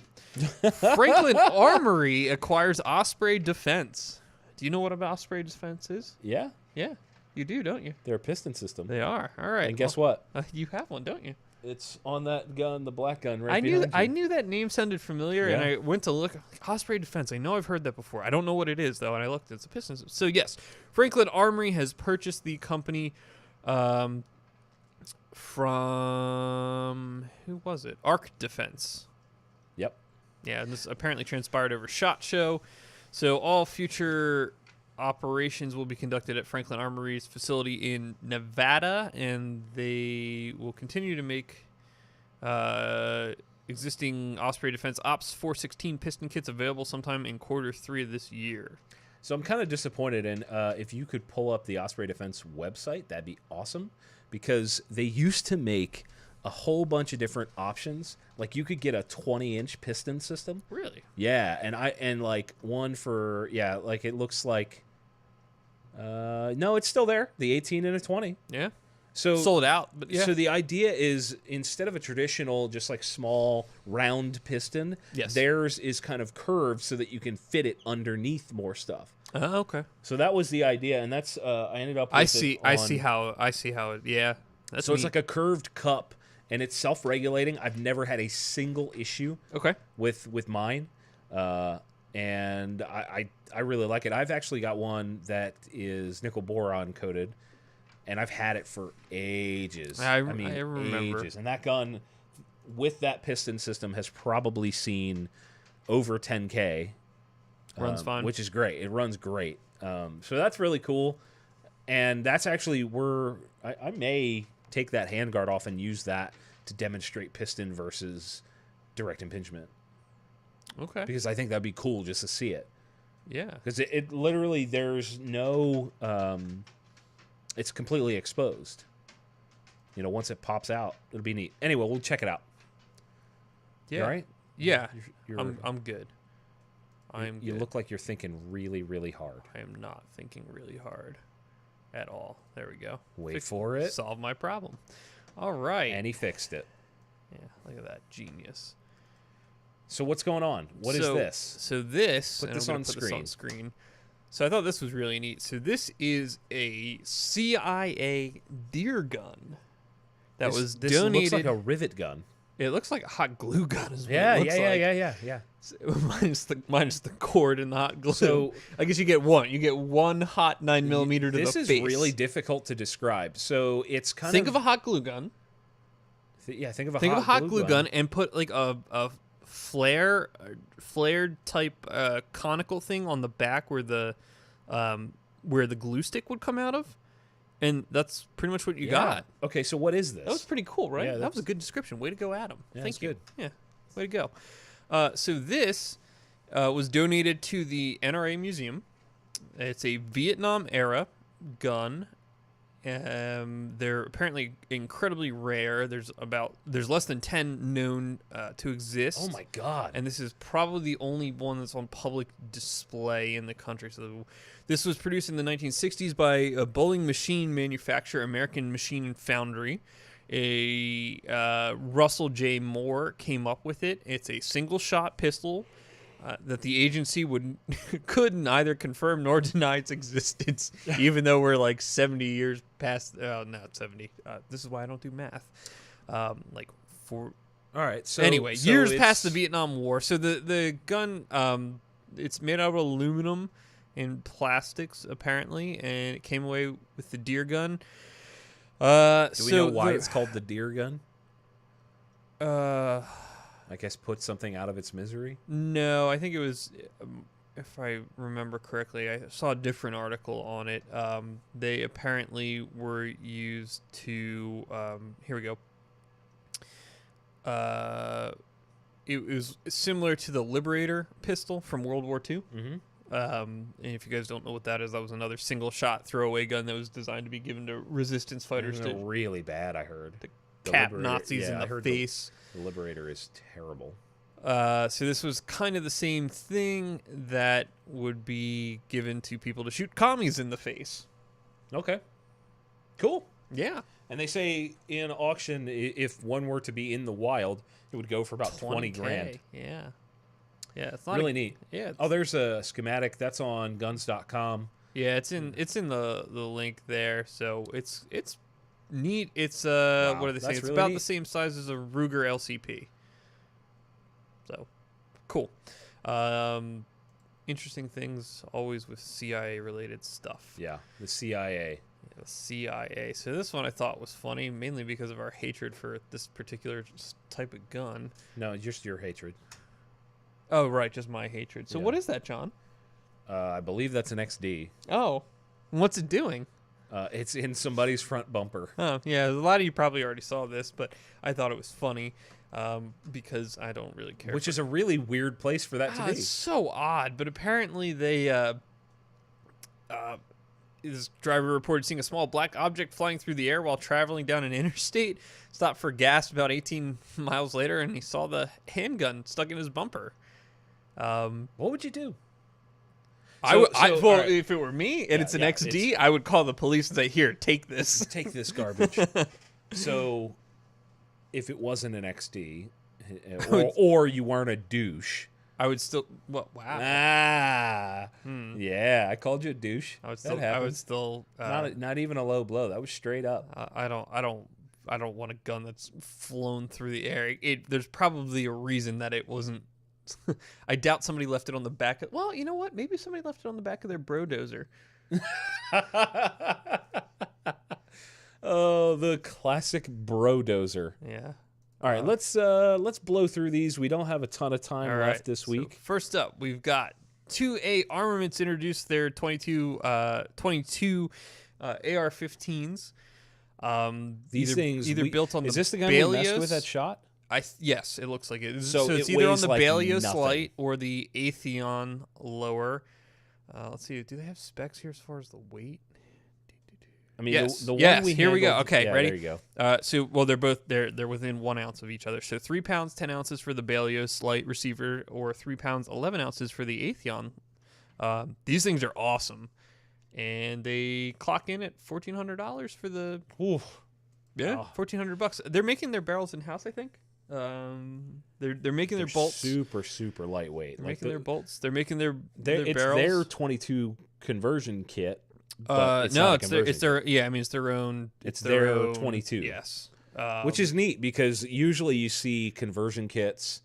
Franklin Armory acquires Osprey Defense. Do you know what an Osprey Defense is? Yeah. Yeah. You do, don't you? They're a piston system. They are. All right. And guess what? You have one, don't you? It's on that gun, the black gun right behind you. I knew that name sounded familiar, and I went to look. Osprey Defense. I know I've heard that before. I don't know what it is, though, and I looked. It's a piston system. So, yes, Franklin Armory has purchased the company from, who was it? Arc Defense. Yep. Yeah, and this apparently transpired over SHOT Show. So all future operations will be conducted at Franklin Armory's facility in Nevada, and they will continue to make existing Osprey Defense Ops 416 piston kits available sometime in Q3 of this year. So I'm kind of disappointed, and if you could pull up the Osprey Defense website, that'd be awesome, because they used to make a whole bunch of different options. Like you could get a 20-inch piston system. Really? Yeah, and like one for like it looks like. No, it's still there. The 18 and a 20. Yeah. So sold out. But yeah. So the idea is instead of a traditional, just like small round piston, theirs is kind of curved so that you can fit it underneath more stuff. Oh, okay. So that was the idea, and that's I ended up. With I see how it. Yeah. That's so neat. It's like a curved cup, and it's self-regulating. I've never had a single issue. Okay. With mine. And I really like it. I've actually got one that is nickel boron coated, and I've had it for ages. I mean, I remember. Ages. And that gun, with that piston system, has probably seen over 10K. Runs fine. Which is great. It runs great. So that's really cool. And that's actually where I may take that handguard off and use that to demonstrate piston versus direct impingement. Okay. Because I think that'd be cool just to see it. Yeah. Because it literally, there's no, it's completely exposed. You know, once it pops out, it'll be neat. Anyway, we'll check it out. Yeah. You all right? Yeah. I'm good. You look like you're thinking really, really hard. I am not thinking really hard at all. There we go. Wait for it. Solve my problem. All right. And he fixed it. Yeah. Look at that. Genius. So what's going on? What is this? So this, put this on screen. So I thought this was really neat. So this is a CIA deer gun that was donated. This looks like a rivet gun. It looks like a hot glue gun as well. Yeah. Minus the cord and the hot glue. So I guess you get one. You get one hot 9mm to the face. This is really difficult to describ. So it's kind of... Think of a hot glue gun. Think of a hot glue gun and put like a flared type conical thing on the back where the glue stick would come out of, and that's pretty much what you got. Okay, so what is this? That was pretty cool, right? Yeah, that was a good description. Way to go, Adam. Yeah, Thank you. Good. Yeah, way to go. So this was donated to the NRA Museum. It's a Vietnam era gun. They're apparently incredibly rare. There's less than 10 known to exist. Oh my god. And this is probably the only one that's on public display in the country. So this was produced in the 1960s by a bowling machine manufacturer, American Machine Foundry. Russell J. Moore came up with it. It's a single shot pistol that the agency could neither confirm nor deny its existence, even though we're like 70 years past. Not 70. This is why I don't do math. All right. So anyway, years past the Vietnam War. So the gun, it's made out of aluminum and plastics apparently, and it came away with the deer gun. Do we know why it's called the deer gun? I guess put something out of its misery? No, I think it was, if I remember correctly, I saw a different article on it. They apparently were used to, here we go. It was similar to the Liberator pistol from World War II. Mm-hmm. And if you guys don't know what that is, that was another single-shot throwaway gun that was designed to be given to resistance fighters to really bad, I heard. cap Nazis in the face. The Liberator is terrible. So this was kind of the same thing that would be given to people to shoot commies in the face. Okay. Cool. Yeah. And they say in auction, if one were to be in the wild, it would go for about 20 grand. Yeah. Yeah, it's not really neat. Yeah. Oh, there's a schematic that's on guns.com. Yeah, it's in the link there. So it's neat. It's Wow, what do they say? It's really about neat. the same size as a Ruger LCP. So cool. Interesting things always with CIA related stuff. Yeah, the CIA. The CIA. So this one I thought was funny, mainly because of our hatred for this particular type of gun. No, just your hatred. Oh, right, just my hatred. So Yeah. what is that, John? I believe that's an XD. Oh, what's it doing? It's in somebody's front bumper. Oh, yeah, a lot of you probably already saw this, but I thought it was funny because I don't really care. Which is a really weird place for that to be. It's so odd, but apparently they this driver reported seeing a small black object flying through the air while traveling down an interstate. Stopped for gas about 18 miles later, and he saw the handgun stuck in his bumper. What would you do? Well, right. if it were me and it's an yeah, XD, I would call the police and say, "Here, take this." Take this garbage. So, if it wasn't an XD, or you weren't a douche. I would still. Wow. Yeah, I called you a douche. I would That happens. still. Not even a low blow. That was straight up. I don't want a gun that's flown through the air. There's probably a reason that it wasn't. I doubt somebody left it on the back. Well, you know what? Maybe somebody left it on the back of their brodozer. Oh, the classic brodozer. Yeah. All right, let's blow through these. We don't have a ton of time left this week. So first up, we've got 2A Armaments introduced their 22 AR-15s. These things either built on is the this the gun Balios, we messed with that shot? Yes, it looks like it. So it's it either on weighs the like Balios nothing. Light or the Atheon lower. Let's see. Do they have specs here as far as the weight? I mean, Yes. the one yes. we Here we go. handled- Okay, yeah, ready? There you go. So they're both they're within 1 ounce of each other. So 3 pounds 10 ounces for the Balios Light receiver, or 3 pounds 11 ounces for the Atheon. These things are awesome, and they clock in at $1,400 for the. Oof. Yeah, Wow. $1,400. They're making their barrels in house, I think. They're making their bolts. super lightweight. They're making their bolts. They're making their it's barrels. their 22 conversion kit. But it's no, not a it's their conversion kit. yeah. I mean, it's their own. It's their own 22. Yes, Which is neat because usually you see conversion kits.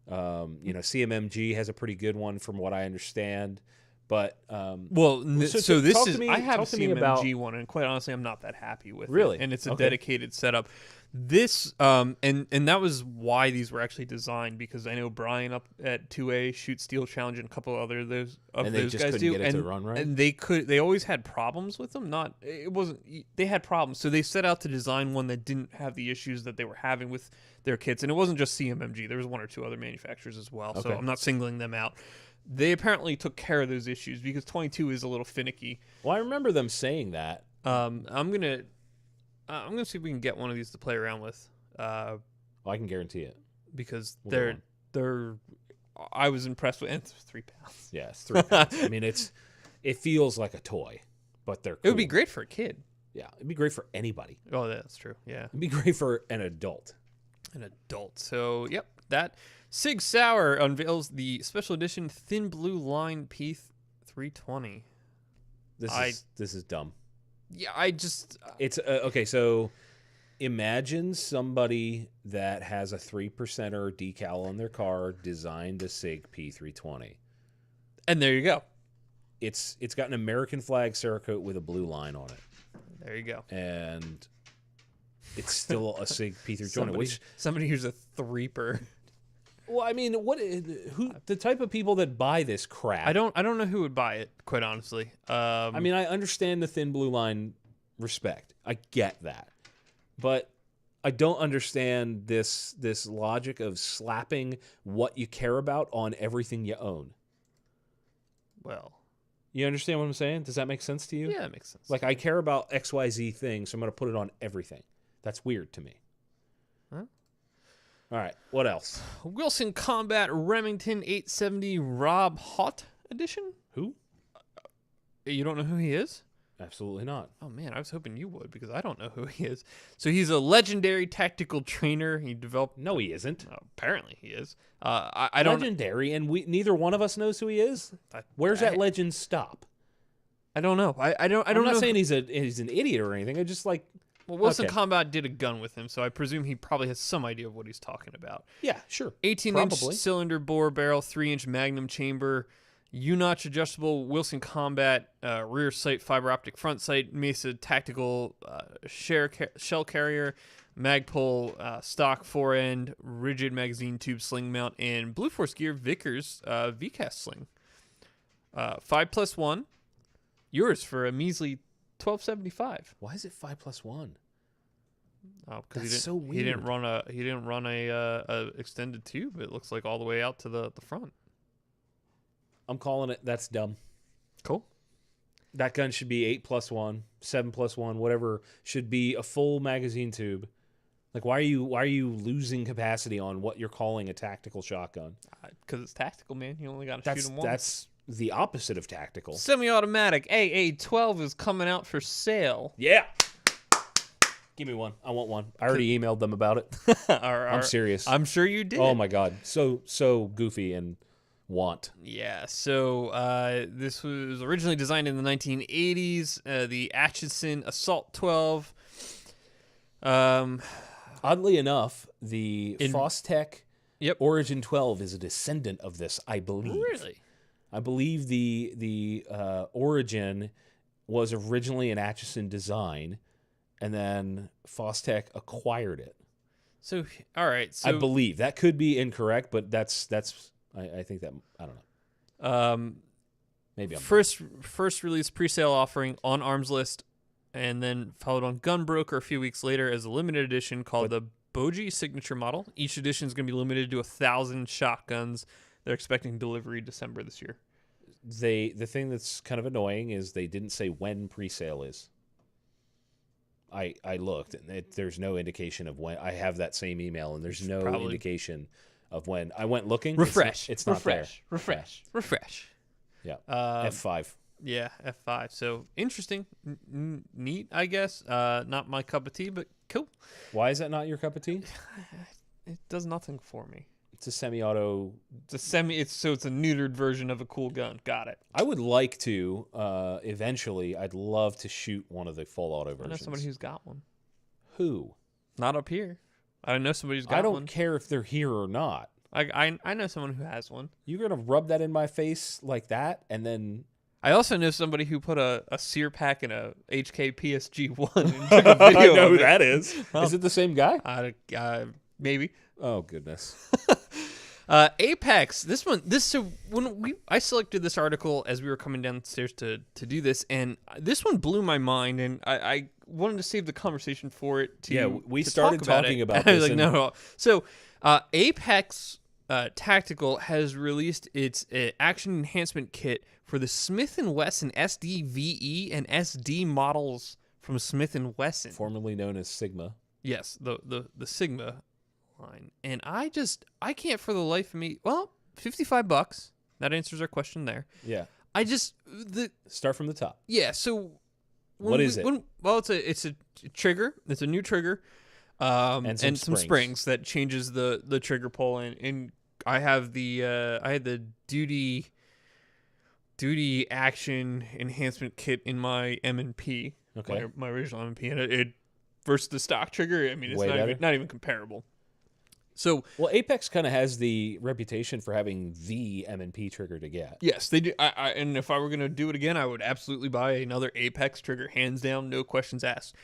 CMMG has a pretty good one from what I understand. But well, so this talk to is me- I have a talk to me about- CMMG one, and quite honestly, I'm not that happy with Really? it. And it's a Okay. dedicated setup. This and that was why these were actually designed, because I know Brian up at 2A Shoot Steel Challenge and a couple of other those And they those just guys couldn't do, get it to run right? and they always had problems with them. They had problems, so they set out to design one that didn't have the issues that they were having with their kits. And it wasn't just CMMG; there was 1 or 2 other manufacturers as well. So Okay. I'm not singling them out. They apparently took care of those issues because 22 is a little finicky. Well, I remember them saying that. I'm gonna see if we can get one of these to play around with. Well, I can guarantee it. Because We'll get they're I was impressed with, and it's 3 pounds. Yeah, it's 3 pounds. I mean, it feels like a toy, but they're cool. It would be great for a kid. Yeah, it'd be great for anybody. Oh, that's true. Yeah, It'd be great for an adult. an adult. So, yep, that Sig Sauer unveils the special edition thin blue line P320. This is dumb. Yeah, I just It's okay. So imagine somebody that has a 3%er decal on their car designed a Sig P320. and there you go. It's got an American flag Cerakote with a blue line on it, There you go. and it's still a SIG P320. Somebody who's a threeper. Well, I mean, who the type of people that buy this crap? I don't know who would buy it, quite honestly. I mean, I understand the thin blue line respect. I get that. But I don't understand this logic of slapping what you care about on everything you own. Well, you understand what I'm saying? Does that make sense to you? yeah, it makes sense. Like, I care about XYZ things, so I'm going to put it on everything. That's weird to me. Huh? All right, what else? Wilson Combat Remington 870 Rob Haught edition? Who? You don't know who he is? Absolutely not. Oh, man, I was hoping you would because I don't know who he is. So he's a legendary tactical trainer. He developed... No, he isn't. Apparently he is. I don't... Legendary, and neither one of us knows who he is? Where's that legend stop? I don't know. I'm not saying he's an idiot or anything. I just like... Well, Wilson Combat did a gun with him, so I presume he probably has some idea of what he's talking about. Yeah, sure. 18-inch cylinder bore barrel, 3-inch magnum chamber, U-notch adjustable Wilson Combat rear sight fiber optic front sight, Mesa tactical shell carrier, Magpul stock fore-end, rigid magazine tube sling mount, and Blue Force Gear Vickers VCAS sling. 5+1. Yours for a measly $12.75. Why is it 5+1? Oh, because That's so weird. He didn't run a extended tube. It looks like all the way out to the front. I'm calling it. That's dumb. Cool. That gun should be 8+1, 7+1, whatever. Should be a full magazine tube. Like, why are you losing capacity on what you're calling a tactical shotgun? Because it's tactical, man. You only got to shoot them once. That's the opposite of tactical. Semi-automatic AA-12 is coming out for sale. Yeah. Give me one. I want one. I already emailed them about it. I'm serious. I'm sure you did. Oh my God. So goofy and want. Yeah. So this was originally designed in the 1980s. The Atchison Assault 12. Oddly enough, the Fostech Origin 12 is a descendant of this, I believe. Really? I believe the Origin was originally an Atchison design, and then Fostech acquired it. So, all right. So I believe that could be incorrect, but that's I think that I don't know. Maybe I'm first release pre-sale offering on Arms List, and then followed on Gunbroker a few weeks later as a limited edition called the Boji Signature Model. Each edition is going to be limited to 1,000 shotguns. They're expecting delivery December this year. The thing that's kind of annoying is they didn't say when pre-sale is. I looked, and there's no indication of when. I have that same email, and there's no indication of when. I went looking. Refresh. It's not there. Refresh. Yeah. F5. Yeah, F5. So interesting, neat, I guess. Not my cup of tea, but cool. Why is that not your cup of tea? It does nothing for me. It's a semi-auto. It's a neutered version of a cool gun. Got it. I would like to eventually. I'd love to shoot one of the full auto versions. I know somebody who's got one. Who? Not up here. I know somebody who's got one. I don't care if they're here or not. I know someone who has one. You're gonna rub that in my face like that, and then. I also know somebody who put a sear pack in a HK PSG-1 and took a video. I know who that is. Is it the same guy? Maybe. Oh goodness. Apex. I selected this article as we were coming downstairs to do this, and this one blew my mind, and I wanted to save the conversation for it. We started talking about this. I was like, no. So, Apex Tactical has released its action enhancement kit for the Smith & Wesson SDVE and SD models from Smith & Wesson, formerly known as Sigma. Yes, the Sigma line. And I can't for the life of me. Well, $55. That answers our question there. Yeah. Start from the top. Yeah. So what is it? It's a trigger. It's a new trigger. And some springs that changes the trigger pull. And I have I had the duty action enhancement kit in my M&P. Okay. My original M&P, and it versus the stock trigger. I mean, it's not even comparable. So, Apex kind of has the reputation for having the M&P trigger to get. Yes, they do. And if I were going to do it again, I would absolutely buy another Apex trigger, hands down, no questions asked.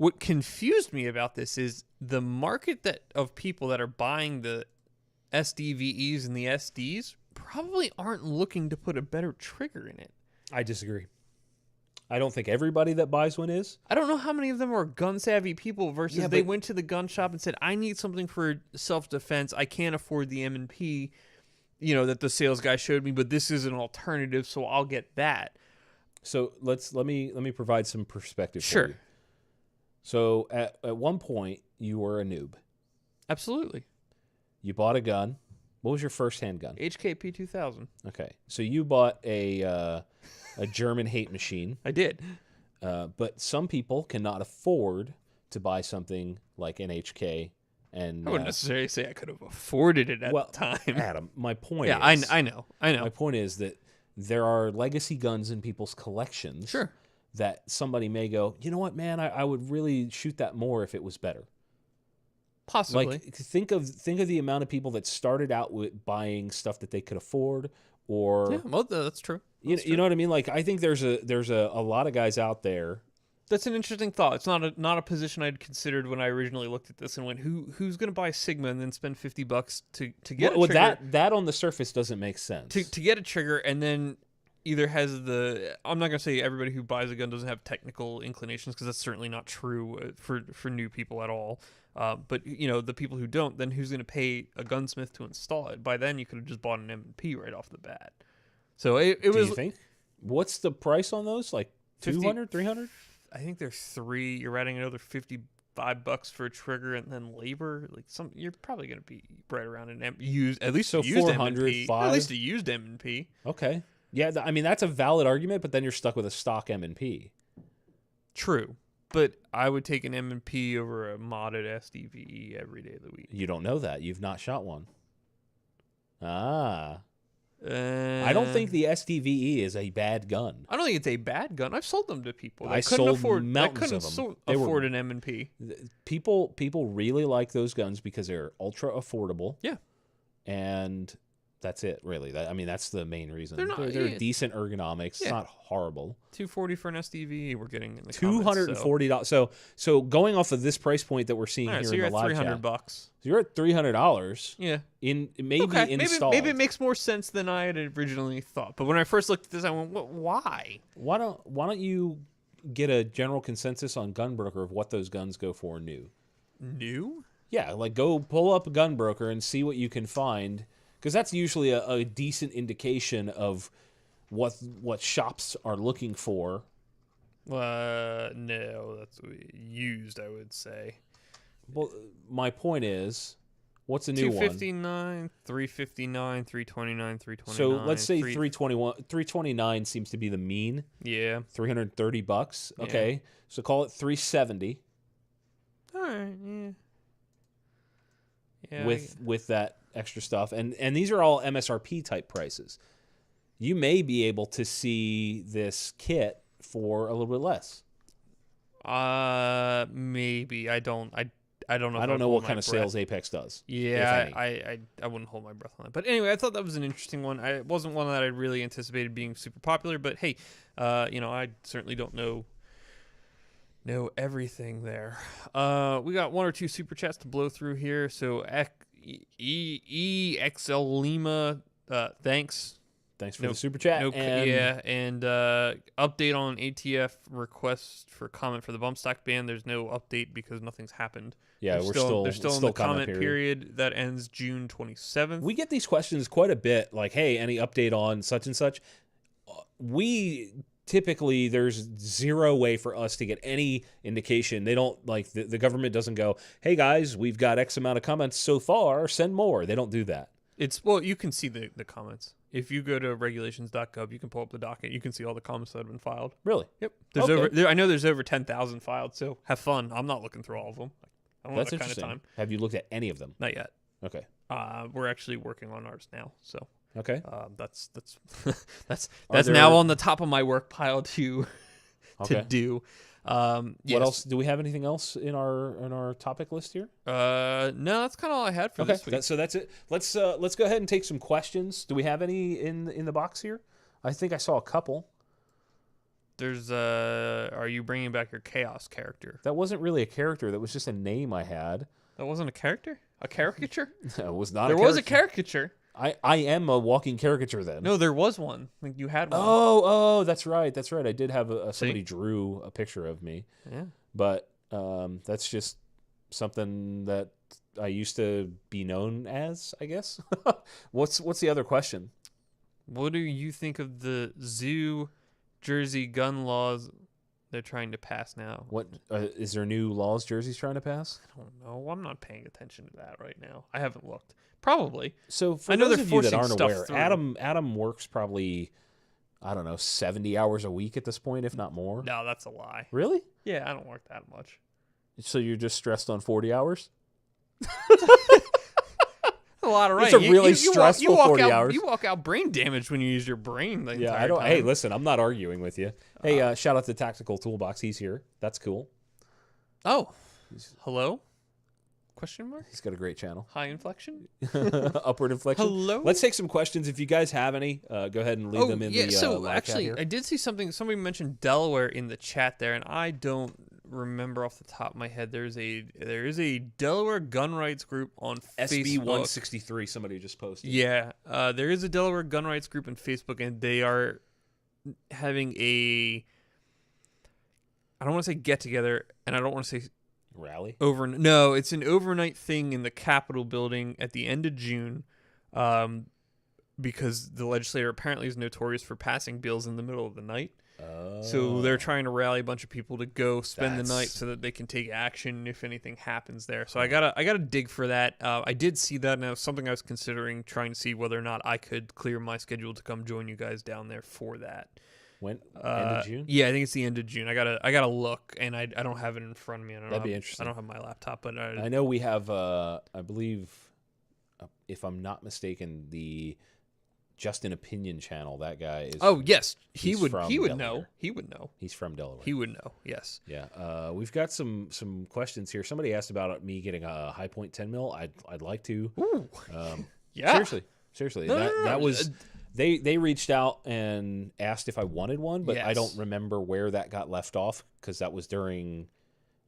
What confused me about this is the market of people that are buying the SDVEs and the SDs probably aren't looking to put a better trigger in it. I disagree. I don't think everybody that buys one is. I don't know how many of them are gun-savvy people versus they went to the gun shop and said, I need something for self-defense. I can't afford the M&P, that the sales guy showed me, but this is an alternative, so I'll get that. So let me provide some perspective Sure. for you. So at one point, you were a noob. Absolutely. You bought a gun. What was your first handgun? HKP 2000. Okay. So you bought a German hate machine. I did. But some people cannot afford to buy something like an HK. And I wouldn't necessarily say I could have afforded it at the time. Adam, my point yeah, is... I know. My point is that there are legacy guns in people's collections. Sure. That somebody may go, you know what, man, I would really shoot that more if it was better. Possibly. Like, think of the amount of people that started out with buying stuff that they could afford, or well, that's true. You know what I mean? Like, I think there's a lot of guys out there. That's an interesting thought. It's not a position I'd considered when I originally looked at this and went, who's going to buy a Sigma and then spend $50 to get a trigger? That on the surface doesn't make sense. To get a trigger and then either has I'm not going to say everybody who buys a gun doesn't have technical inclinations, because that's certainly not true for new people at all. But the people who don't, then who's going to pay a gunsmith to install it? By then you could have just bought an M&P right off the bat. So it was. Do you think? What's the price on those? Like 200, 300? I think they're 3. You're adding another $55 for a trigger and then labor. You're probably going to be right around an used, at least so a used 400, M&P. At least a used M&P. Okay. Yeah, I mean, that's a valid argument, but then you're stuck with a stock M&P. True. But I would take an M&P over a modded SDVE every day of the week. You don't know that. You've not shot one. I don't think the SDVE is a bad gun. I don't think it's a bad gun. I've sold them to people. I couldn't afford an M&P. People really like those guns because they're ultra affordable. Yeah. And that's it, really. That's the main reason. They're decent ergonomics. Yeah. It's not horrible. $240 for an SDVE. We're getting in the $240. Comments, so going off of this price point that we're seeing here in the live chat, $300. So you're at $300. Yeah. Installed. Maybe it makes more sense than I had originally thought. But when I first looked at this, I went, why? Why don't you get a general consensus on Gunbroker of what those guns go for new? New? Yeah, like go pull up a Gunbroker and see what you can find. Because that's usually a decent indication of what shops are looking for. No, that's used, I would say. Well, my point is, what's a new one? $259, $359, $329, $329. So let's say $329 seems to be the mean. Yeah. $330. Okay, yeah. So call it $370. All right. Yeah. Yeah. With that extra stuff, and these are all MSRP type prices. You may be able to see this kit for a little bit less. Maybe. I don't know. I don't know what kind of sales Apex does. Yeah, I wouldn't hold my breath on that. But anyway, I thought that was an interesting one. It wasn't one that I really anticipated being super popular. But hey, I certainly don't know everything there. We got one or two super chats to blow through here. So EXL Lima, thanks for the super chat. And update on ATF request for comment for the bump stock ban. There's no update because nothing's happened. Yeah, they're still in the comment period that ends June 27th. We get these questions quite a bit, like, hey, any update on such and such? Typically, there's zero way for us to get any indication. They don't, like, the government doesn't go, hey, guys, we've got X amount of comments so far, send more. They don't do that. You can see the comments. If you go to regulations.gov, you can pull up the docket. You can see all the comments that have been filed. Really? Yep. I know there's over 10,000 filed, so have fun. I'm not looking through all of them. I don't have that kind of time. Have you looked at any of them? Not yet. Okay. We're actually working on ours now, so. Okay. That's now on the top of my work pile to do. What else? Do we have anything else in our topic list here? No, that's kind of all I had for this week. So that's it. Let's go ahead and take some questions. Do we have any in the box here? I think I saw a couple. Are you bringing back your Chaos character? That wasn't really a character. That was just a name I had. That wasn't a character? A caricature? No, it was not. There was a caricature. I am a walking caricature then. No, there was one. Like you had one. Oh, that's right. That's right. I did have somebody drew a picture of me. Yeah. But that's just something that I used to be known as, I guess. What's the other question? What do you think of the zoo Jersey gun laws they're trying to pass now? What is there new laws Jersey's trying to pass? I don't know. I'm not paying attention to that right now. I haven't looked. Probably. So for I know those they're of you that forcing aren't stuff aware, through. Adam works probably, I don't know, 70 hours a week at this point, if not more. No, that's a lie. Really? Yeah, I don't work that much. So you're just stressed on 40 hours? A lot of It's a really stressful 40 hours. You walk out brain damaged when you use your brain the Yeah, entire I don't. time. Hey, listen, I'm not arguing with you. Hey, shout out to Tactical Toolbox. He's here. That's cool. Oh, hello? Question mark? He's got a great channel. High inflection? Upward inflection. Hello? Let's take some questions. If you guys have any, go ahead and leave them in the so live chat actually, here. I did see something. Somebody mentioned Delaware in the chat there, and I don't remember off the top of my head. There is a Delaware gun rights group on SB Facebook. 163. Somebody just posted. Yeah, there is a Delaware gun rights group on Facebook, and they are having a. I don't want to say get together, and I don't want to say Rally. No, it's an overnight thing in the Capitol building at the end of June, because the legislature apparently is notorious for passing bills in the middle of the night. So they're trying to rally a bunch of people to go spend the night so that they can take action if anything happens there. So I gotta dig for that. I did see that, and it was something I was considering trying to see whether or not I could clear my schedule to come join you guys down there for that. When end of June? Yeah, I think it's the end of June. I gotta look, and I don't have it in front of me. That'd be interesting. I don't have my laptop, but I know we have. I believe, if I'm not mistaken, the Justin Opinion channel. That guy is. Oh yes, he would know. Delaware. He would know. He's from Delaware. He would know. Yes. Yeah. We've got some questions here. Somebody asked about me getting a high point 10 mil. I'd like to. Ooh. Yeah. Seriously. No, That was. They reached out and asked if I wanted one, but I don't remember where that got left off because that was during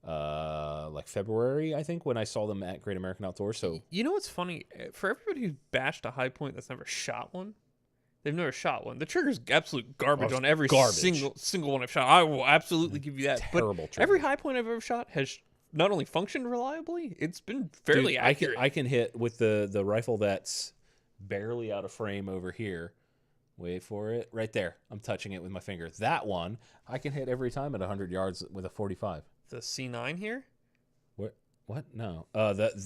like February, I think, when I saw them at Great American Outdoors. So you know what's funny? For everybody who's bashed a high point that's never shot one, they've never shot one. The trigger's absolute garbage on every single one I've shot. I will absolutely give you that. Terrible trigger. Every high point I've ever shot has not only functioned reliably, it's been fairly accurate. I can hit with the rifle that's barely out of frame over here. Wait for it. Right there. I'm touching it with my finger. That one, I can hit every time at 100 yards with a 45. The C9 here? What? No.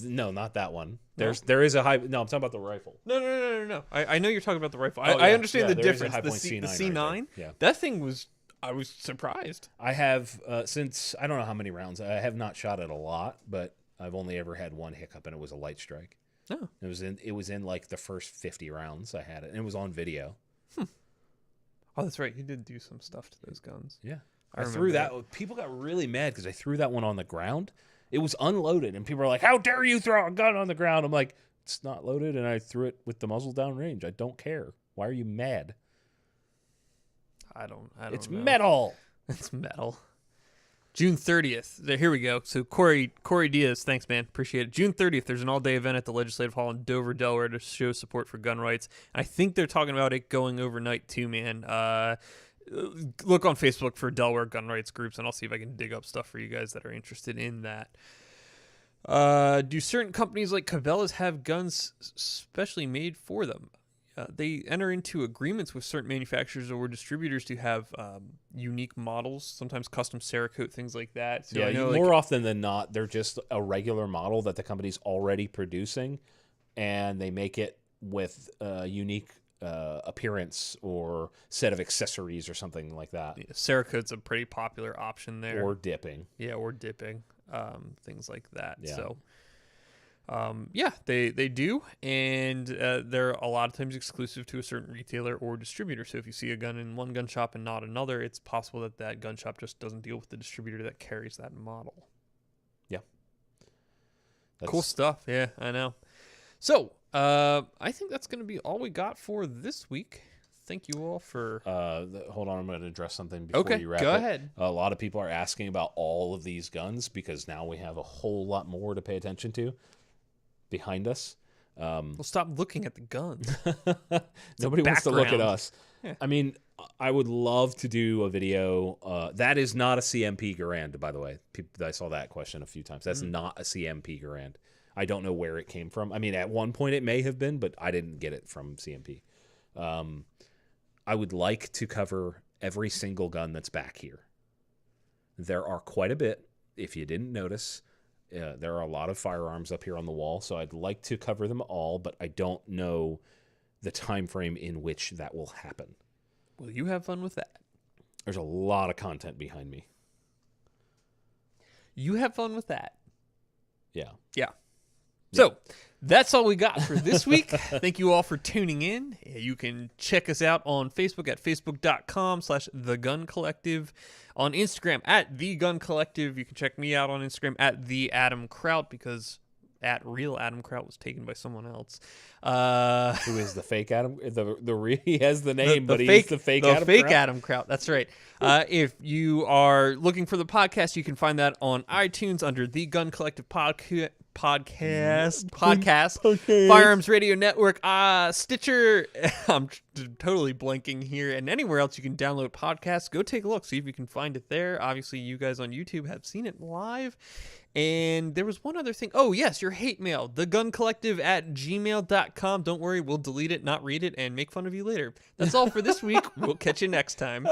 No, not that one. There is a high. No, I'm talking about the rifle. No. I know you're talking about the rifle. I understand the difference. The C9. Right, yeah. That thing was. I was surprised. I have since I don't know how many rounds. I have not shot it a lot, but I've only ever had one hiccup, and it was a light strike. Oh. It was in like the first 50 rounds I had it, and it was on video. Oh, that's right. You did do some stuff to those guns. Yeah. I threw that. People got really mad because I threw that one on the ground. It was unloaded, and people were like, "How dare you throw a gun on the ground?" I'm like, "It's not loaded, and I threw it with the muzzle down range. I don't care. Why are you mad?" I don't It's know. metal. It's metal. June 30th. Here we go. So Corey Diaz, thanks, man. Appreciate it. June 30th, there's an all-day event at the Legislative Hall in Dover, Delaware to show support for gun rights. I think they're talking about it going overnight too, man. Look on Facebook for Delaware gun rights groups, and I'll see if I can dig up stuff for you guys that are interested in that. Do certain companies like Cabela's have guns specially made for them? They enter into agreements with certain manufacturers or distributors to have unique models, sometimes custom Cerakote, things like that. So yeah, I know, more often than not, they're just a regular model that the company's already producing, and they make it with a unique appearance or set of accessories or something like that. Yeah, Cerakote's a pretty popular option there. Or dipping. Yeah, or dipping, things like that. Yeah. So, they do, and they're a lot of times exclusive to a certain retailer or distributor. So if you see a gun in one gun shop and not another, it's possible that gun shop just doesn't deal with the distributor that carries that model. Yeah. Cool stuff. Yeah, I know. So, I think that's going to be all we got for this week. thank you all for... Hold on, I'm going to address something before you wrap go it. ahead. A lot of people are asking about all of these guns because now we have a whole lot more to pay attention to behind us. Well, stop looking at the guns. Nobody wants to look at background. us. Yeah. I mean, I would love to do a video. That is not a CMP Garand, by the way. I saw that question a few times. That's not a CMP Garand. I don't know where it came from. I mean, at one point it may have been, but I didn't get it from CMP. I would like to cover every single gun that's back here. There are quite a bit, if you didn't notice. There are a lot of firearms up here on the wall, so I'd like to cover them all, but I don't know the time frame in which that will happen. Well, you have fun with that. There's a lot of content behind me. You have fun with that. Yeah. Yeah. So that's all we got for this week. Thank you all for tuning in. You can check us out on Facebook at facebook.com/theguncollective, on Instagram at theguncollective. You can check me out on Instagram at theadamkraut because at real Adam Kraut was taken by someone else. Who is the fake Adam? He has the name, but he's he's the fake Adam Kraut? Adam Kraut. That's right. If you are looking for the podcast, you can find that on iTunes under the Gun Collective podcast, Firearms Radio Network, Stitcher. I'm totally blanking here, and anywhere else you can download podcasts. Go take a look, see if you can find it there. Obviously, you guys on YouTube have seen it live. And there was one other thing. Oh, yes, your hate mail, theguncollective@gmail.com. Don't worry, we'll delete it, not read it, and make fun of you later. That's all for this week. We'll catch you next time.